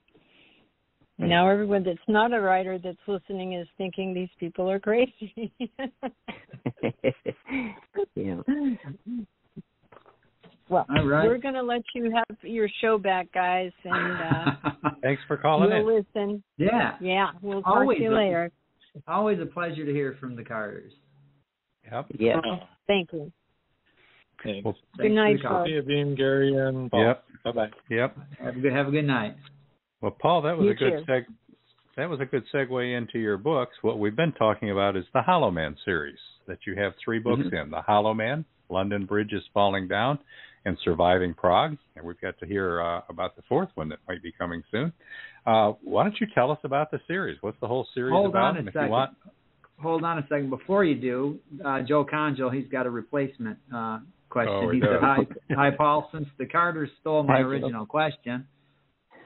[SPEAKER 7] Now everyone that's not a writer that's listening is thinking these people are crazy.
[SPEAKER 6] Yeah.
[SPEAKER 7] Well,
[SPEAKER 2] all right.
[SPEAKER 7] We're going to let you have your show back, guys, and
[SPEAKER 3] thanks for calling in.
[SPEAKER 7] we'll listen.
[SPEAKER 2] Yeah.
[SPEAKER 7] Yeah, we'll talk to you later.
[SPEAKER 2] Always a pleasure to hear from the Carters.
[SPEAKER 3] Yep.
[SPEAKER 6] Yeah.
[SPEAKER 7] Thank you.
[SPEAKER 8] Okay.
[SPEAKER 3] Well,
[SPEAKER 7] Good night, folks.
[SPEAKER 8] See you, Beem, Gary, and Paul.
[SPEAKER 3] Yep.
[SPEAKER 8] Bye-bye.
[SPEAKER 3] Yep.
[SPEAKER 2] Have a good night.
[SPEAKER 3] Well, Paul, that was
[SPEAKER 7] You
[SPEAKER 3] a good
[SPEAKER 7] too.
[SPEAKER 3] that was a good segue into your books. What we've been talking about is the Hollow Man series that you have 3 books in: The Hollow Man, London Bridge is Falling Down, and Surviving Prague. And we've got to hear about the 4th one that might be coming soon. Why don't you tell us about the series? What's the whole series
[SPEAKER 2] Hold
[SPEAKER 3] about?
[SPEAKER 2] on a second. Hold on a second. Before you do, Joe Conjo, he's got a replacement question.
[SPEAKER 3] Oh,
[SPEAKER 2] he
[SPEAKER 3] does.
[SPEAKER 2] said, hi, Paul. Since the Carters stole my
[SPEAKER 6] Hi,
[SPEAKER 2] original question,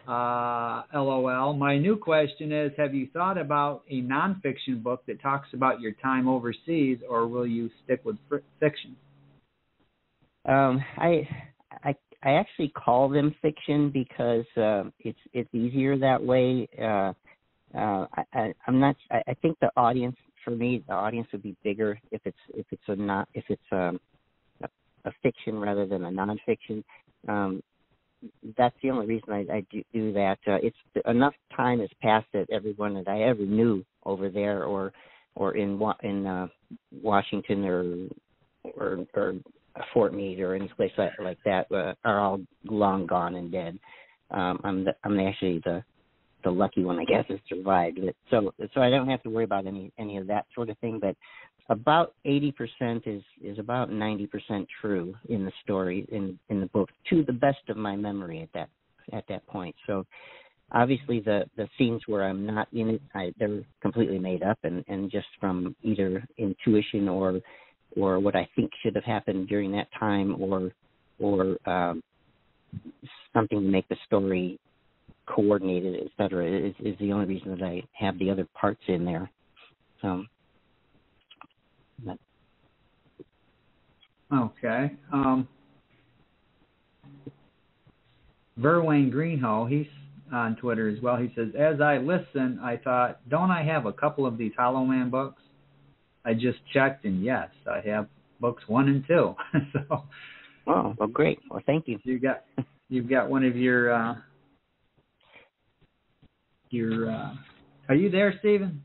[SPEAKER 2] LOL. My new question is, have you thought about a nonfiction book that talks about your time overseas, or will you stick with fiction?
[SPEAKER 6] I actually call them fiction because it's easier that way. I think the audience, for me, the audience would be bigger if it's a fiction rather than a nonfiction. That's the only reason I do that. It's enough time has passed that everyone that I ever knew over there or in Washington or Fort Meade or any place like that are all long gone and dead. I'm actually the lucky one, I guess, has survived. So I don't have to worry about any of that sort of thing. But about 80% is about 90% true in the story in the book, to the best of my memory at that point. So obviously the scenes where I'm not in it, they're completely made up and just from either intuition or what I think should have happened during that time or something to make the story coordinated, et cetera, is the only reason that I have the other parts in there.
[SPEAKER 2] Okay. Verwayne Greenhow, he's on Twitter as well. He says, as I listened, I thought, don't I have a couple of these Hollow Man books? I just checked, and yes, I have books 1 and 2. So,
[SPEAKER 6] oh, well, great. Well, thank you.
[SPEAKER 2] You've got one of your. Are you there, Stephen?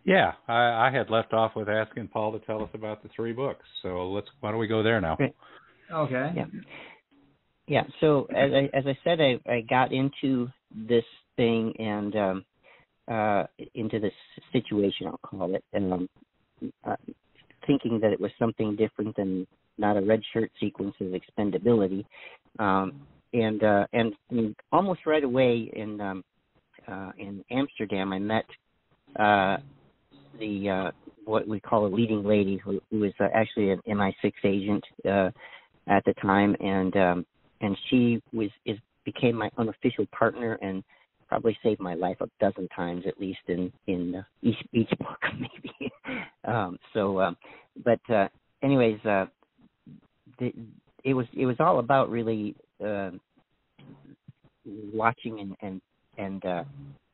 [SPEAKER 3] Yeah, I had left off with asking Paul to tell us about the 3 books. So why don't we go there now?
[SPEAKER 6] Great.
[SPEAKER 2] Okay.
[SPEAKER 6] Yeah. So as I said, I got into this thing and into this situation, I'll call it, and thinking that it was something different than not a red shirt sequence of expendability, and almost right away in Amsterdam, I met the what we call a leading lady who was actually an MI6 agent at the time, and she became my unofficial partner and probably saved my life a dozen times at least in each book maybe. Anyways, it was all about really watching and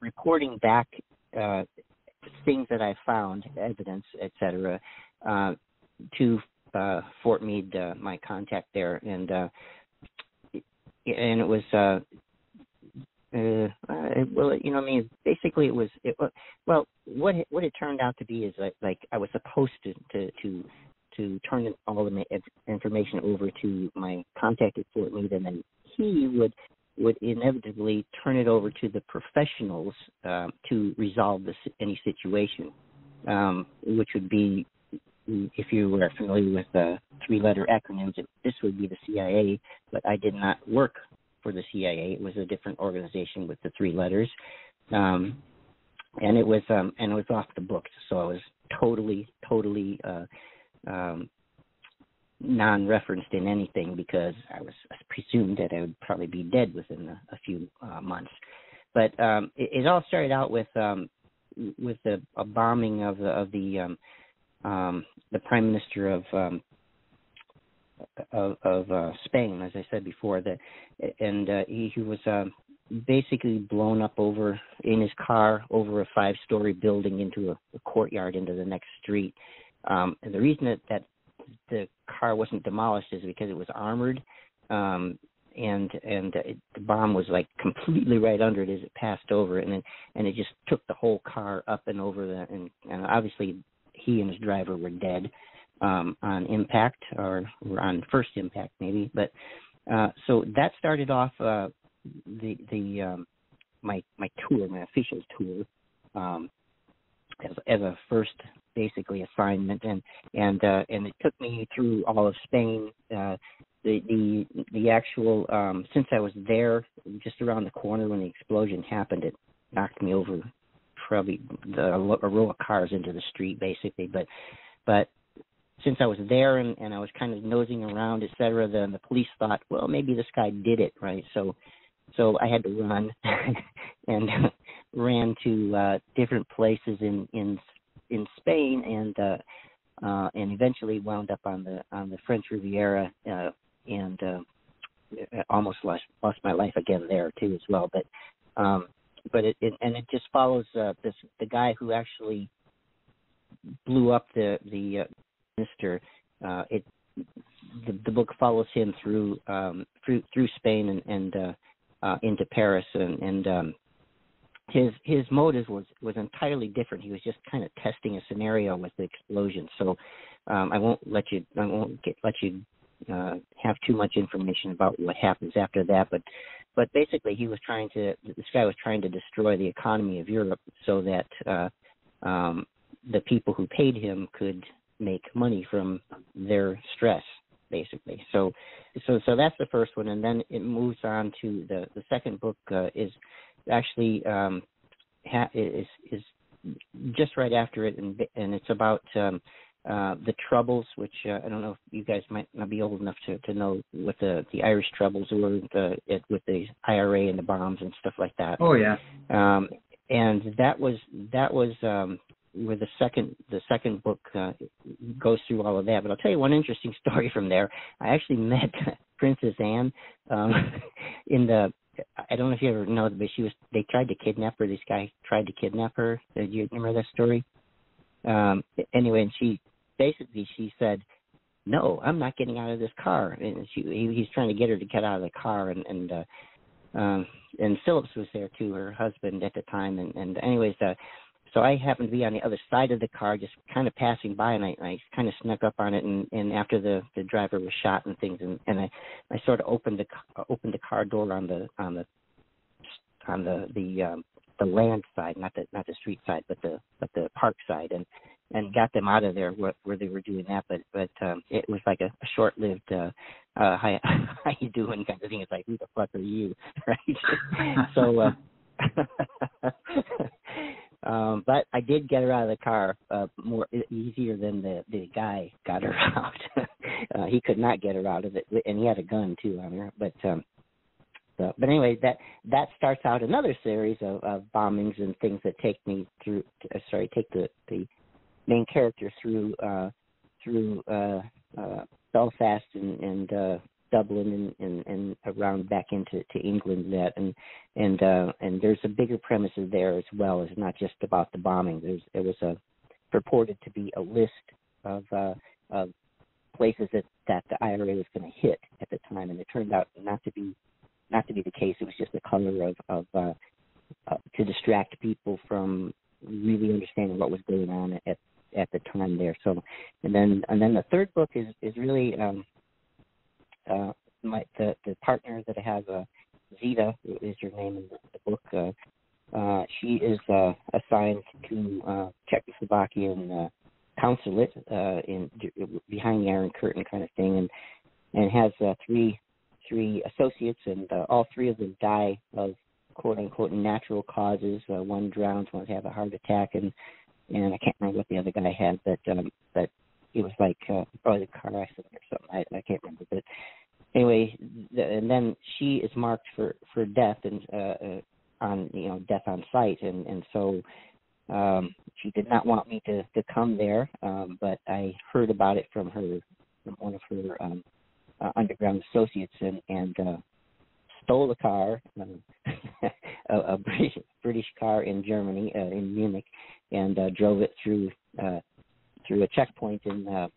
[SPEAKER 6] reporting back things that I found, evidence, etc., to Fort Meade, my contact there, and it was basically it was what it turned out to be is like I was supposed to turn all the information over to my contact at Fort Meade, and then he would inevitably turn it over to the professionals to resolve any situation, which would be, if you are familiar with three-letter acronyms, this would be the CIA, but I did not work for the CIA. It was a different organization with the three letters, and it was off the books. So I was totally non-referenced in anything because I was presumed that I would probably be dead within a few months. But it all started out with a bombing of the Prime Minister of Spain, as I said before, he was basically blown up in his car over a 5-story building into a courtyard into the next street. And the reason that the car wasn't demolished is because it was armored, and the bomb was like completely right under it as it passed over, and it just took the whole car up and over and obviously he and his driver were dead on impact or on first impact maybe. But so that started off my tour, my official tour, as a first basically assignment, and it took me through all of Spain. The actual since I was there just around the corner when the explosion happened, it knocked me over probably a row of cars into the street basically. But since I was there and I was kind of nosing around, etc., then the police thought, well, maybe this guy did it, right? So I had to run and ran to different places in Spain and eventually wound up on the French Riviera and almost lost my life again there too as well. But it just follows the guy who actually blew up the minister. The book follows him through Spain and into Paris, and his motive was entirely different. He was just kind of testing a scenario with the explosion. So I won't let you have too much information about what happens after that. But basically, this guy was trying to destroy the economy of Europe so that the people who paid him could make money from their stress, basically. So that's the first one, and then it moves on to the second book is actually is just right after it, and it's about the Troubles, which I don't know if you guys might not be old enough to know what the Irish Troubles were with the IRA and the bombs and stuff like that.
[SPEAKER 2] Oh yeah.
[SPEAKER 6] And that was where the second book goes through all of that. But I'll tell you one interesting story from there. I actually met Princess Anne in the. I don't know if you ever know, but they tried to kidnap her. This guy tried to kidnap her. Do you remember that story? Anyway, and she said, "No, I'm not getting out of this car." And he's trying to get her to get out of the car, and Phillips was there too, her husband at the time. And anyways, so I happened to be on the other side of the car, just kind of passing by, and I kind of snuck up on it. And after the driver was shot and things, and I sort of opened the car door on the land side, not the street side, but the park side, and got them out of there where they were doing that. But it was like a short-lived how you doing kind of thing. It's like, who the fuck are you, right? So. But I did get her out of the car more easier than the guy got her out. He could not get her out of it, and he had a gun too on her. But anyway, that starts out another series of bombings and things that take me through. Take the main character through Belfast and Dublin and around back into England. And there's a bigger premises there as well. It's not just about the bombing. There was a purported to be a list of places that the IRA was going to hit at the time, and it turned out not to be the case. It was just a color of to distract people from really understanding what was going on at the time there. So, and then the third book is really the partner that I have, Zita is her name in the book. She is assigned to Czechoslovakian consulate behind the Iron Curtain kind of thing, and has three associates, and all three of them die of quote unquote natural causes. One drowns, one had a heart attack, and I can't remember what the other guy had, but it was like probably a car accident or something. I can't remember, but anyway, and then she is marked for death and on death on sight, and so she did not want me to come there, but I heard about it from one of her underground associates, and stole a car, a British car in Germany, in Munich, and drove it through a checkpoint in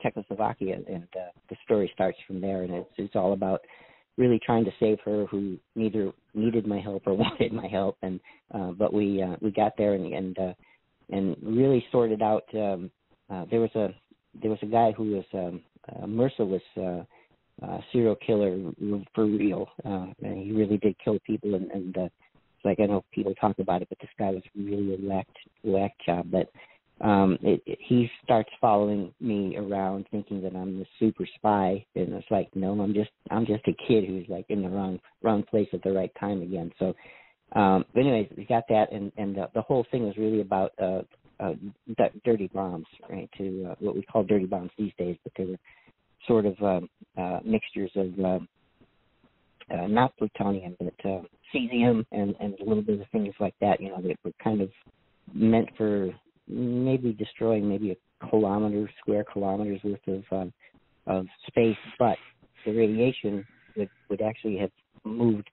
[SPEAKER 6] Czechoslovakia, and the story starts from there, and it's all about really trying to save her, who neither needed my help or wanted my help, and but we got there and really sorted out. There was a guy who was a merciless serial killer for real, and he really did kill people, and it's like, I know people talk about it, but this guy was really a whack job. But he starts following me around, thinking that I'm the super spy, and it's like, no, I'm just a kid who's like in the wrong place at the right time again. So, but anyways, we got that, and the whole thing was really about dirty bombs, right? To what we call dirty bombs these days, but they were sort of mixtures of not plutonium, but cesium and a little bit of things like that. That were kind of meant for maybe destroying maybe a square kilometers worth of space, but the radiation would actually have moved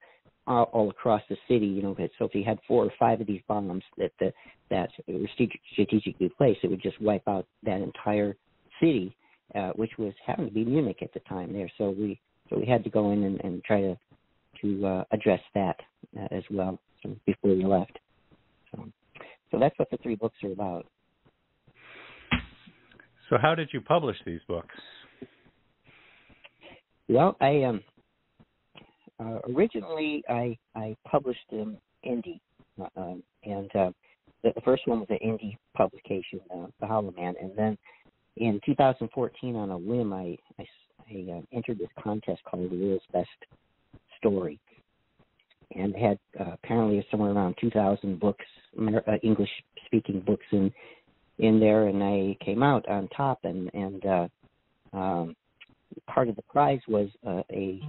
[SPEAKER 6] all across the city. So if you had 4 or 5 of these bombs that were strategically placed, it would just wipe out that entire city, which happened to be Munich at the time there. So we had to go in and try to address that as well before we left. So that's what the 3 books are about.
[SPEAKER 3] So how did you publish these books?
[SPEAKER 6] Well, I originally I published them indie, and the first one was an indie publication, The Hollow Man, and then in 2014, on a whim, I entered this contest called The World's Best Story, and had apparently somewhere around 2,000 books, English-speaking books in there, and I came out on top, and part of the prize was a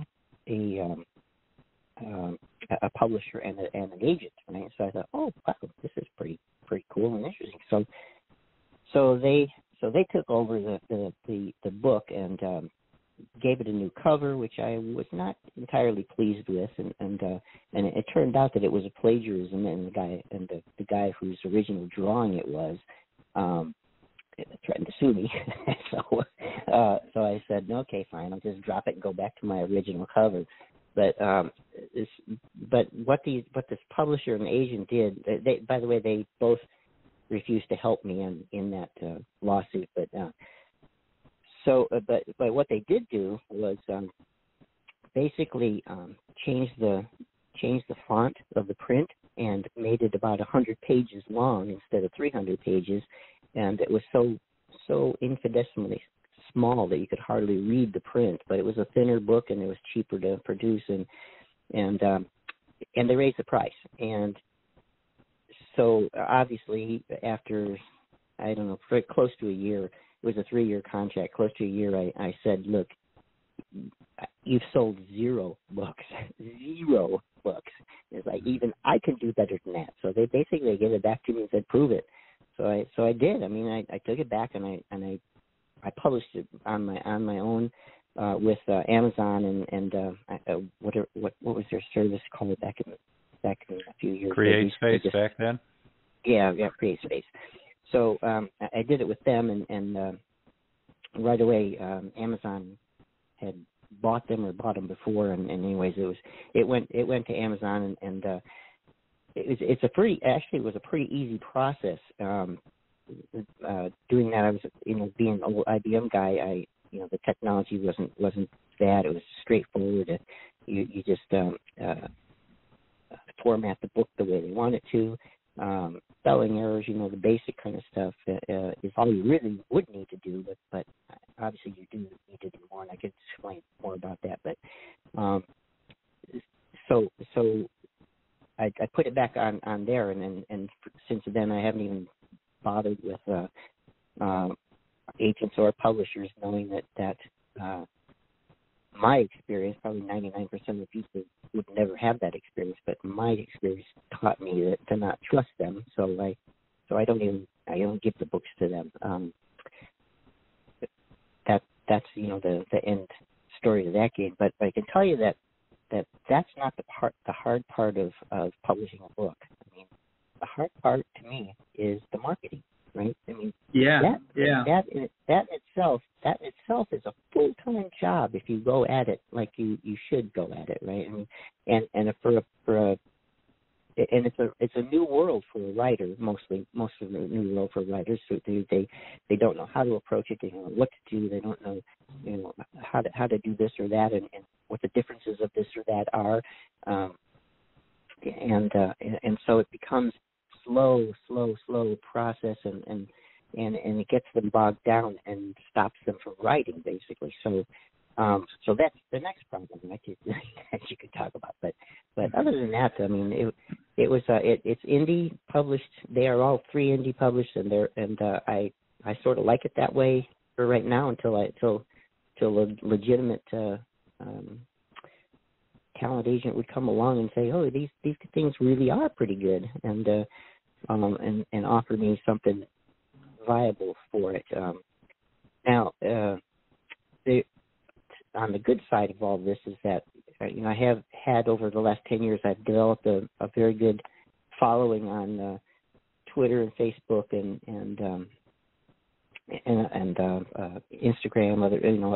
[SPEAKER 6] publisher and an agent, right? So I thought, oh wow, this is pretty cool and interesting. So they took over the book and gave it a new cover, which I was not entirely pleased with, and it turned out that it was a plagiarism, and the guy whose original drawing it was threatened to sue me. So I said, okay, fine, I'll just drop it and go back to my original cover. But what this publisher and agent did, they, by the way, they both refused to help me in that lawsuit. But what they did do was basically change the font of the print and made it about 100 pages long instead of 300 pages, and it was so infinitesimally small that you could hardly read the print. But it was a thinner book, and it was cheaper to produce, and they raised the price. And so obviously after, I don't know, for close to a year, it was a 3-year contract, close to a year, I said, look, you've sold 0 books. 0 books. It's like, even I can do better than that. So they basically gave it back to me and said, prove it. So I did. I mean, I took it back and I published it on my own with Amazon and what was their service called back in a few years ago?
[SPEAKER 3] CreateSpace back then.
[SPEAKER 6] Yeah, CreateSpace. So I did it with them, and right away Amazon had bought them before, and anyways it went to Amazon, and it was a pretty easy process. Doing that, I was being an old IBM guy, the technology wasn't bad. It was straightforward. You just format the book the way they want it to. Spelling errors, the basic kind of stuff is all you really would need to do, but obviously you do need to do more, and I could explain more about that. But so I put it back on there, and since then I haven't even bothered with agents or publishers, knowing that my experience, probably 99% of the people would never have that experience, but my experience taught me to not trust them. So I don't give the books to them. That's the end story of that game. But I can tell you that's not the hard part of publishing a book. I mean, the hard part to me is the marketing, right? I mean, that itself is a full-time job if you go at it like you should go at it, right? I mean, it's a new world for a writer, most of the new world for writers. So they don't know how to approach it. They don't know what to do. They don't know how to do this or that, and what the differences of this or that are, and so it becomes slow process, and it gets them bogged down and stops them from writing, basically. So that's the next problem that you could talk about. But other than that, I mean, it's indie published. They are all three indie published, and I sort of like it that way for right now until a legitimate talent agent would come along and say, oh, these things really are pretty good, and offer me something viable for it. Now, on the good side of all this is that I have had over the last 10 years, I've developed a very good following on Twitter and Facebook and Instagram,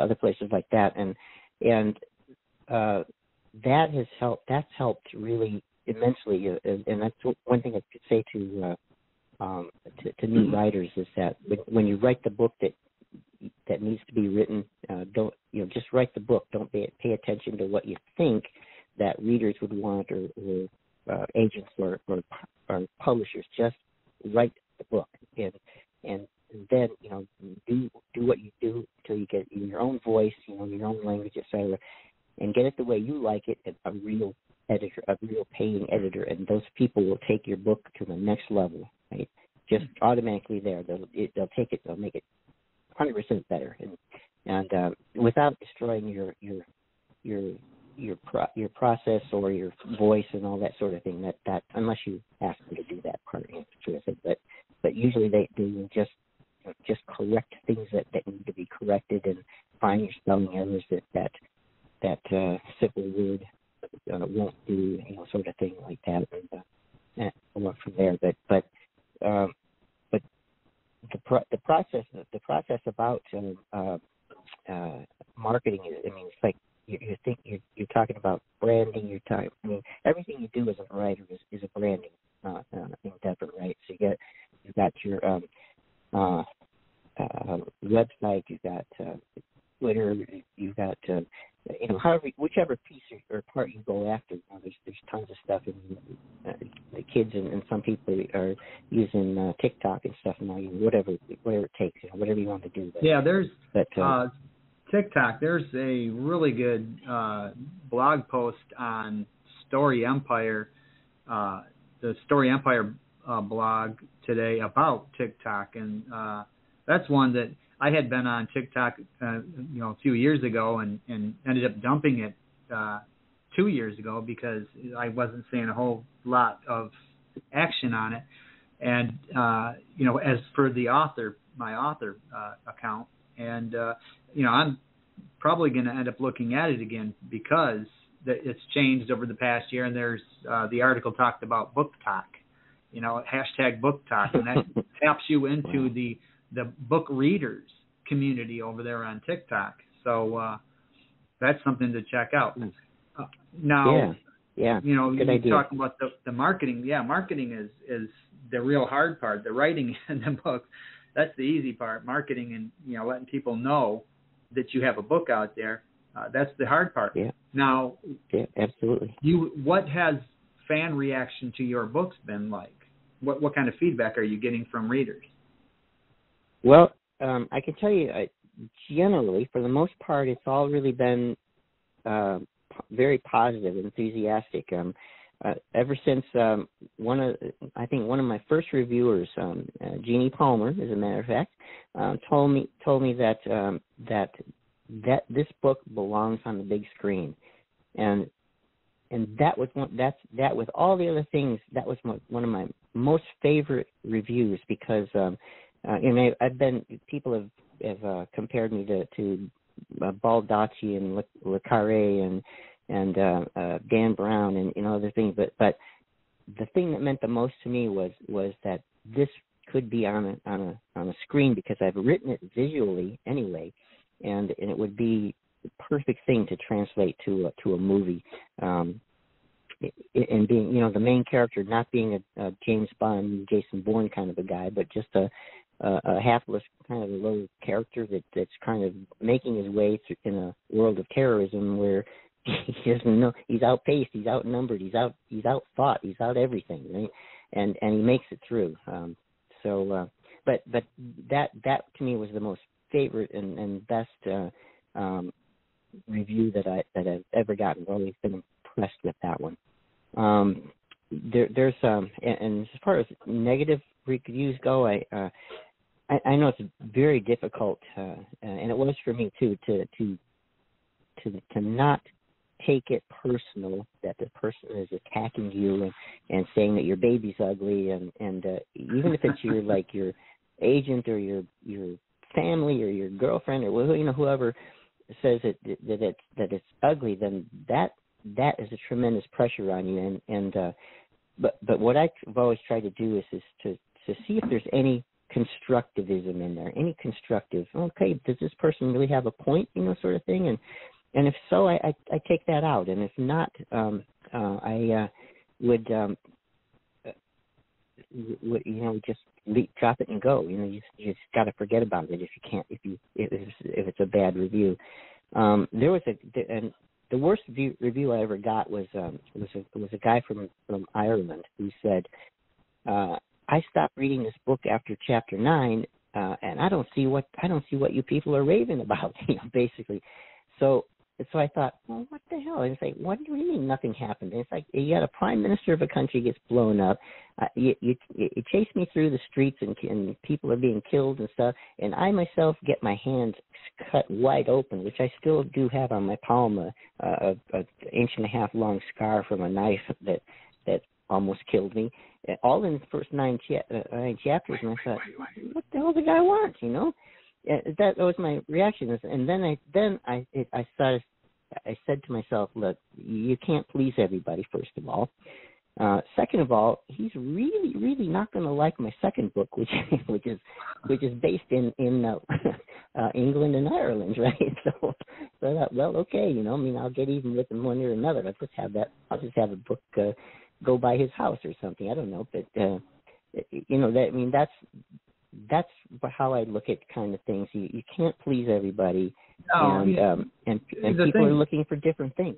[SPEAKER 6] other places like that, and that has helped. That's helped really immensely, and that's one thing I could say to new writers is that when you write the book that needs to be written, don't just write the book. Don't pay attention to what you think that readers would want or agents or publishers. Just write the book, and then do what you do until you get in your own voice, your own language, etc., and get it the way you like it. A real editor, a real paying editor, and those people will take your book to the next level. Right? Just automatically there. They'll take it. They'll make it 100% better, and without destroying your process or your voice and all that sort of thing. That unless you ask them to do that part sort of thing, but usually they will just correct things that need to be corrected and find your spelling errors that simple word won't do, sort of thing like that, and go on from there. But the process about marketing is, it's like you're talking about branding. Everything you do as a writer is a branding endeavor, right? So you got your website, you got Twitter, you got whichever piece or part you go after. There's tons of stuff, and the kids and some people are using TikTok and stuff now. Whatever it takes, whatever you want to do.
[SPEAKER 2] There's TikTok. There's a really good blog post on Story Empire, the Story Empire blog today about TikTok, and that's one that I had been on TikTok, a few years ago, and ended up dumping it 2 years ago because I wasn't seeing a whole lot of action on it. And as for the author, my author account, and I'm probably going to end up looking at it again because it's changed over the past year, and there's the article talked about book talk, hashtag book talk, and that taps you into the book readers community over there on TikTok. So that's something to check out. Now, you're talking about the marketing. Yeah, marketing is the real hard part. The writing in the book, that's the easy part. Marketing and letting people know that you have a book out there. That's the hard part.
[SPEAKER 6] Yeah.
[SPEAKER 2] Now,
[SPEAKER 6] absolutely.
[SPEAKER 2] What has fan reaction to your books been like? What kind of feedback are you getting from readers?
[SPEAKER 6] Well, I can tell you, generally, for the most part, it's all really been very positive, enthusiastic. Ever since one of my first reviewers, Jeannie Palmer, as a matter of fact, told me that this book belongs on the big screen, and that was that with all the other things, that was one of my most favorite reviews because people have compared me to Baldacci and Le Carré and Dan Brown and other things, but the thing that meant the most to me was that this could be on a screen because I've written it visually anyway, and it would be the perfect thing to translate to a movie. And being the main character not being a James Bond, Jason Bourne kind of a guy, but just a hapless kind of a low character that's kind of making his way through in a world of terrorism where he doesn't know, he's outpaced, he's outnumbered, he's outfought, he's out everything, right? And he makes it through. But that to me was the most favorite and best review that I've ever gotten. I've always been impressed with that one. There's and as far as negative reviews go, I know it's very difficult, and it was for me too, to not take it personal that the person is attacking you and saying that your baby's ugly, and even if it's your agent or your family or your girlfriend or whoever says that it's ugly, then that is a tremendous pressure on you. But what I've always tried to do is to see if there's any constructivism in there, any constructive. Okay, does this person really have a point, sort of thing, and if so, I take that out, and if not, I would just drop it and go. You just got to forget about it if it's a bad review. There was the worst review I ever got was a guy from Ireland who said, I stopped reading this book after chapter 9, and I don't see what you people are raving about, basically. So I thought, well, what the hell? And it's like, what do you mean nothing happened? And it's like, you got a prime minister of a country gets blown up. You chase me through the streets and people are being killed and stuff. And I myself get my hands cut wide open, which I still do have on my palm, an inch and a half long scar from a knife that almost killed me. All in the first 9 chapters. And I thought, what the hell does the guy want? That was my reaction. And then I said to myself, look, you can't please everybody, first of all. Second of all, he's really, really not going to like my second book, which is based in England and Ireland, right? So I thought, well, okay, I'll get even with him one way or another. I'll just have a book go by his house or something. I don't know, but that's how I look at kind of things. You can't please everybody, and people are looking for different things.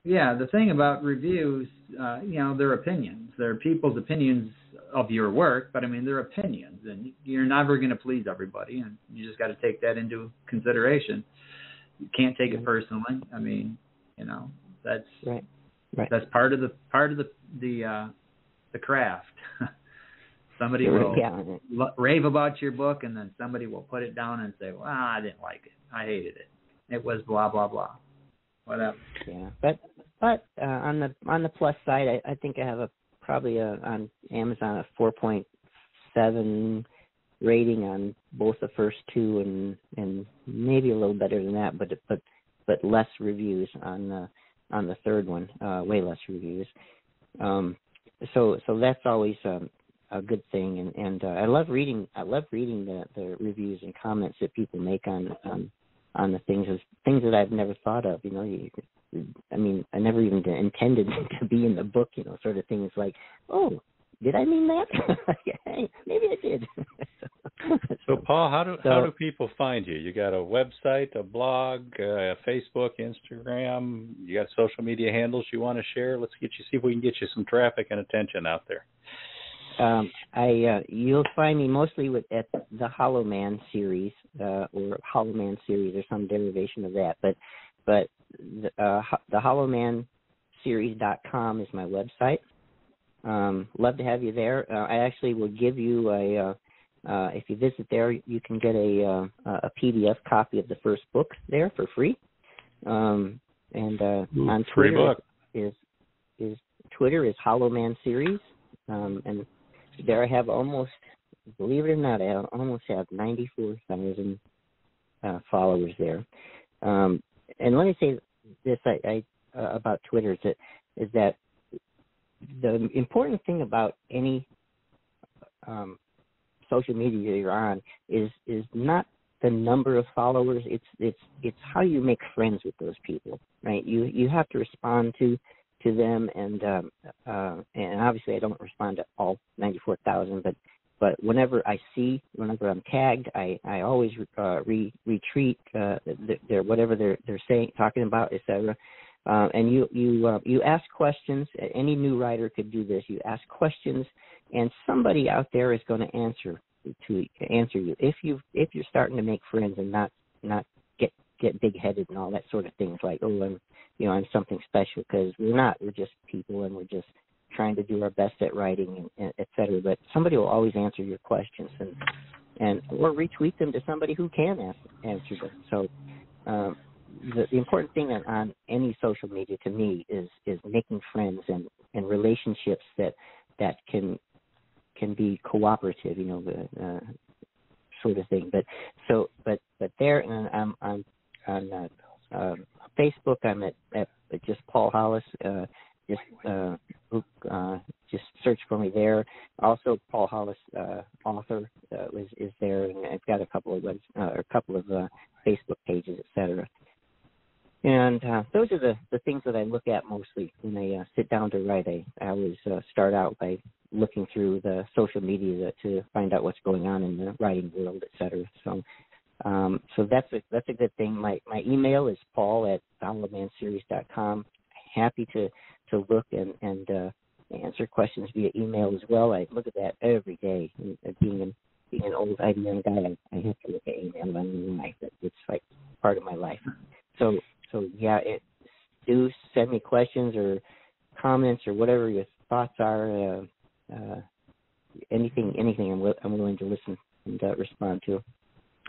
[SPEAKER 2] Yeah, the thing about reviews, they're opinions. They're people's opinions of your work, but they're opinions, and you're never going to please everybody, and you just got to take that into consideration. You can't take it personally. That's
[SPEAKER 6] right.
[SPEAKER 2] That's part of the craft. Somebody will rave about your book, and then somebody will put it down and say, well, I didn't like it. I hated it. It was blah, blah, blah. Whatever.
[SPEAKER 6] Yeah, but on the plus side, I think I have probably on Amazon a 4.7 7 rating on both the first 2, and maybe a little better than that, but less reviews on the third one, way less reviews. So that's always a good thing, and I love reading the reviews and comments that people make on the things that I've never thought of. I mean, I never even intended to be in the book, sort of things like, oh, did I mean that? Hey, maybe I did.
[SPEAKER 3] So Paul, how do people find you? You got a website, a blog, Facebook, Instagram? You got social media handles you want to share? Let's see if we can get you some traffic and attention out there.
[SPEAKER 6] You'll find me mostly at the Hollow Man series, or Hollow Man series, or some derivation of that. But the HollowManSeries.com is my website. Love to have you there. I actually will give you if you visit there, you can get a PDF copy of the first book there for free. And on
[SPEAKER 3] free
[SPEAKER 6] Twitter
[SPEAKER 3] book.
[SPEAKER 6] is Twitter is Hollow Man Series, and there I have almost, believe it or not, I almost have 94,000 followers there. And let me say this about Twitter is that the important thing about any social media you're on is not the number of followers. It's how you make friends with those people, right? You have to respond to them, and obviously I don't respond to all 94,000, but whenever I'm tagged, I always retweet their whatever they're saying, talking about, etc. And you ask questions. Any new writer could do this. You ask questions, and somebody out there is going to answer you. If you're starting to make friends and not get big-headed and all that sort of things, like, oh, I'm something special, because we're not. We're just people, and we're just trying to do our best at writing, and et cetera. But somebody will always answer your questions, or retweet them to somebody who can answer them. So the important thing on any social media to me is making friends and relationships that can be cooperative, sort of thing. But there, and I'm on Facebook. I'm at just Paul Hollis. Just search for me there. Also, Paul Hollis, author, is there, and I've got a couple of Facebook pages, etc. And those are the things that I look at mostly when I sit down to write. I always start out by looking through the social media to find out what's going on in the writing world, et cetera. So that's a good thing. My email is paul@hollowmanseries.com. Happy to look and answer questions via email as well. I look at that every day. Being an old IBM guy, I have to look at email on my life. It's like part of my life. So yeah, do send me questions or comments or whatever your thoughts are. Anything I'm willing to listen and respond to.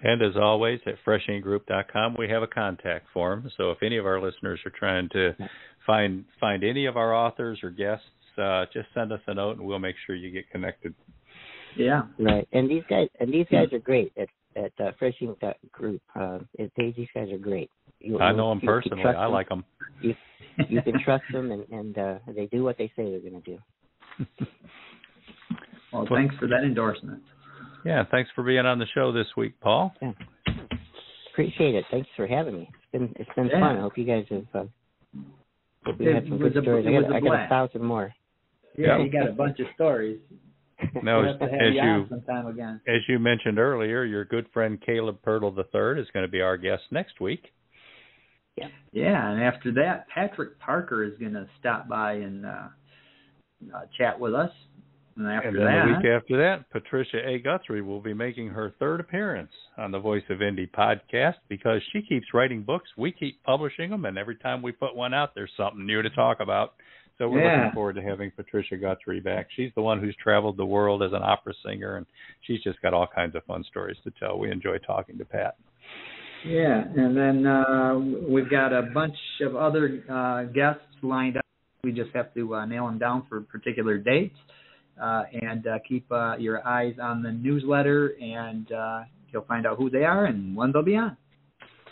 [SPEAKER 3] And as always, at freshinkgroup.com, we have a contact form. So if any of our listeners are trying to find any of our authors or guests, just send us a note, and we'll make sure you get connected.
[SPEAKER 6] Yeah, right. And these guys are great at Freshink.group. These guys are great.
[SPEAKER 3] I know them personally. I like them.
[SPEAKER 6] You can trust them, and they do what they say they're going to do.
[SPEAKER 2] Well, thanks for that endorsement.
[SPEAKER 3] Yeah, thanks for being on the show this week, Paul.
[SPEAKER 6] Yeah. Appreciate it. Thanks for having me. It's been fun. I hope you guys have had some good stories. I got 1,000 more.
[SPEAKER 2] Yeah, you got a bunch of stories.
[SPEAKER 3] No,
[SPEAKER 2] as
[SPEAKER 3] you mentioned earlier, your good friend Caleb Pirtle III is going to be our guest next week.
[SPEAKER 2] Yeah, and after that, Patrick Parker is going to stop by and chat with us. And
[SPEAKER 3] the week after that, Patricia A. Guthrie will be making her third appearance on the Voice of Indie podcast, because she keeps writing books. We keep publishing them, and every time we put one out, there's something new to talk about. So we're looking forward to having Patricia Guthrie back. She's the one who's traveled the world as an opera singer, and she's just got all kinds of fun stories to tell. We enjoy talking to Pat.
[SPEAKER 2] Yeah, and then we've got a bunch of other guests lined up. We just have to nail them down for particular dates. and keep your eyes on the newsletter, and you'll find out who they are and when they'll be on.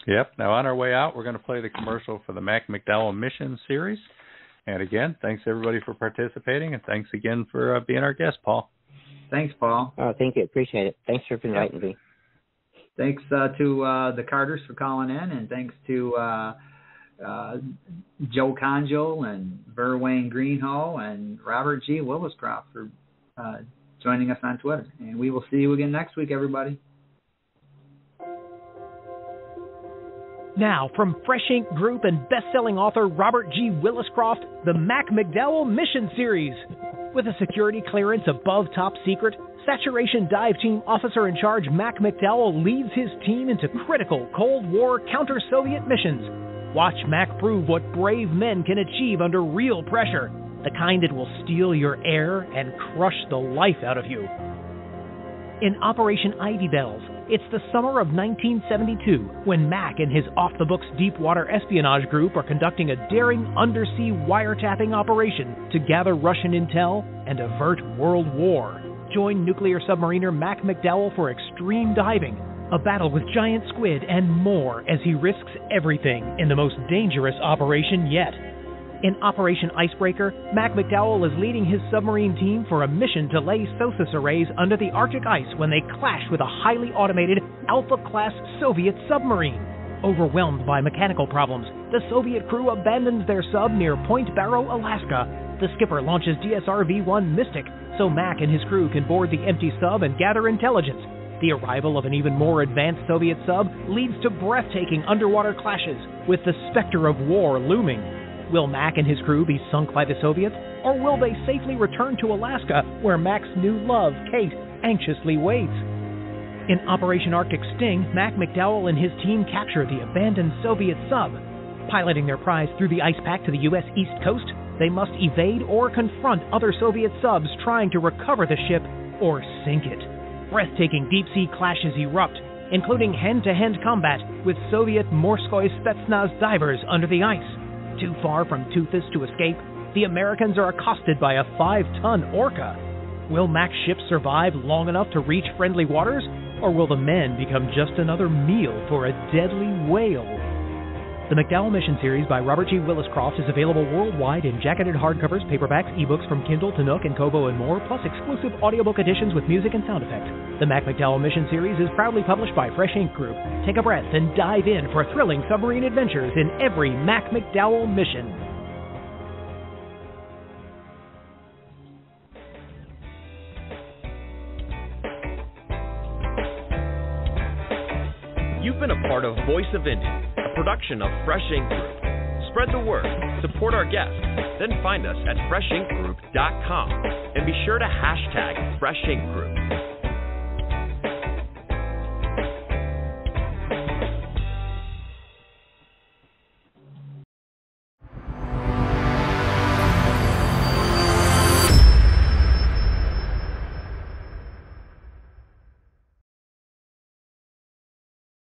[SPEAKER 3] Yep. Now, on our way out, we're going to play the commercial for the Mac McDowell Mission series. And again, thanks everybody for participating, and thanks again for being our guest, Paul.
[SPEAKER 2] Thanks, Paul.
[SPEAKER 6] Oh, thank you. Appreciate it. Thanks for inviting me.
[SPEAKER 2] Thanks to the Carters for calling in, and thanks to Joe Conjol and Verwayne Greenhoe and Robert G. Williscroft for joining us on Twitter. And we will see you again next week, everybody.
[SPEAKER 9] Now, from Fresh Ink Group and best-selling author Robert G. Williscroft, the Mac McDowell Mission Series. With a security clearance above top secret, Saturation Dive Team Officer in Charge Mac McDowell leads his team into critical Cold War counter-Soviet missions. Watch Mac prove what brave men can achieve under real pressure, the kind that will steal your air and crush the life out of you. In Operation Ivy Bells, it's the summer of 1972 when Mac and his off-the-books Deepwater Espionage Group are conducting a daring undersea wiretapping operation to gather Russian intel and avert World War. Join nuclear submariner Mac McDowell for extreme diving, a battle with giant squid, and more as he risks everything in the most dangerous operation yet. In Operation Icebreaker, Mac McDowell is leading his submarine team for a mission to lay SOSUS arrays under the Arctic ice when they clash with a highly automated Alpha-class Soviet submarine. Overwhelmed by mechanical problems, the Soviet crew abandons their sub near Point Barrow, Alaska. The skipper launches DSR V-1 Mystic so Mac and his crew can board the empty sub and gather intelligence. The arrival of an even more advanced Soviet sub leads to breathtaking underwater clashes, with the specter of war looming. Will Mac and his crew be sunk by the Soviets, or will they safely return to Alaska, where Mac's new love, Kate, anxiously waits? In Operation Arctic Sting, Mac McDowell and his team capture the abandoned Soviet sub. Piloting their prize through the ice pack to the U.S. East Coast, they must evade or confront other Soviet subs trying to recover the ship or sink it. Breathtaking deep-sea clashes erupt, including hand-to-hand combat with Soviet Morskoy Spetsnaz divers under the ice. Too far from Toothus to escape, the Americans are accosted by a 5-ton orca. Will Mac's ship survive long enough to reach friendly waters, or will the men become just another meal for a deadly whale? The McDowell Mission series by Robert G. Williscroft is available worldwide in jacketed hardcovers, paperbacks, ebooks from Kindle to Nook and Kobo and more, plus exclusive audiobook editions with music and sound effects. The Mac McDowell Mission series is proudly published by Fresh Ink Group. Take a breath and dive in for thrilling submarine adventures in every Mac McDowell mission.
[SPEAKER 1] You've been a part of Voice of Indy, a production of Fresh Ink Group. Spread the word, support our guests, then find us at freshinkgroup.com and be sure to hashtag Fresh Ink Group.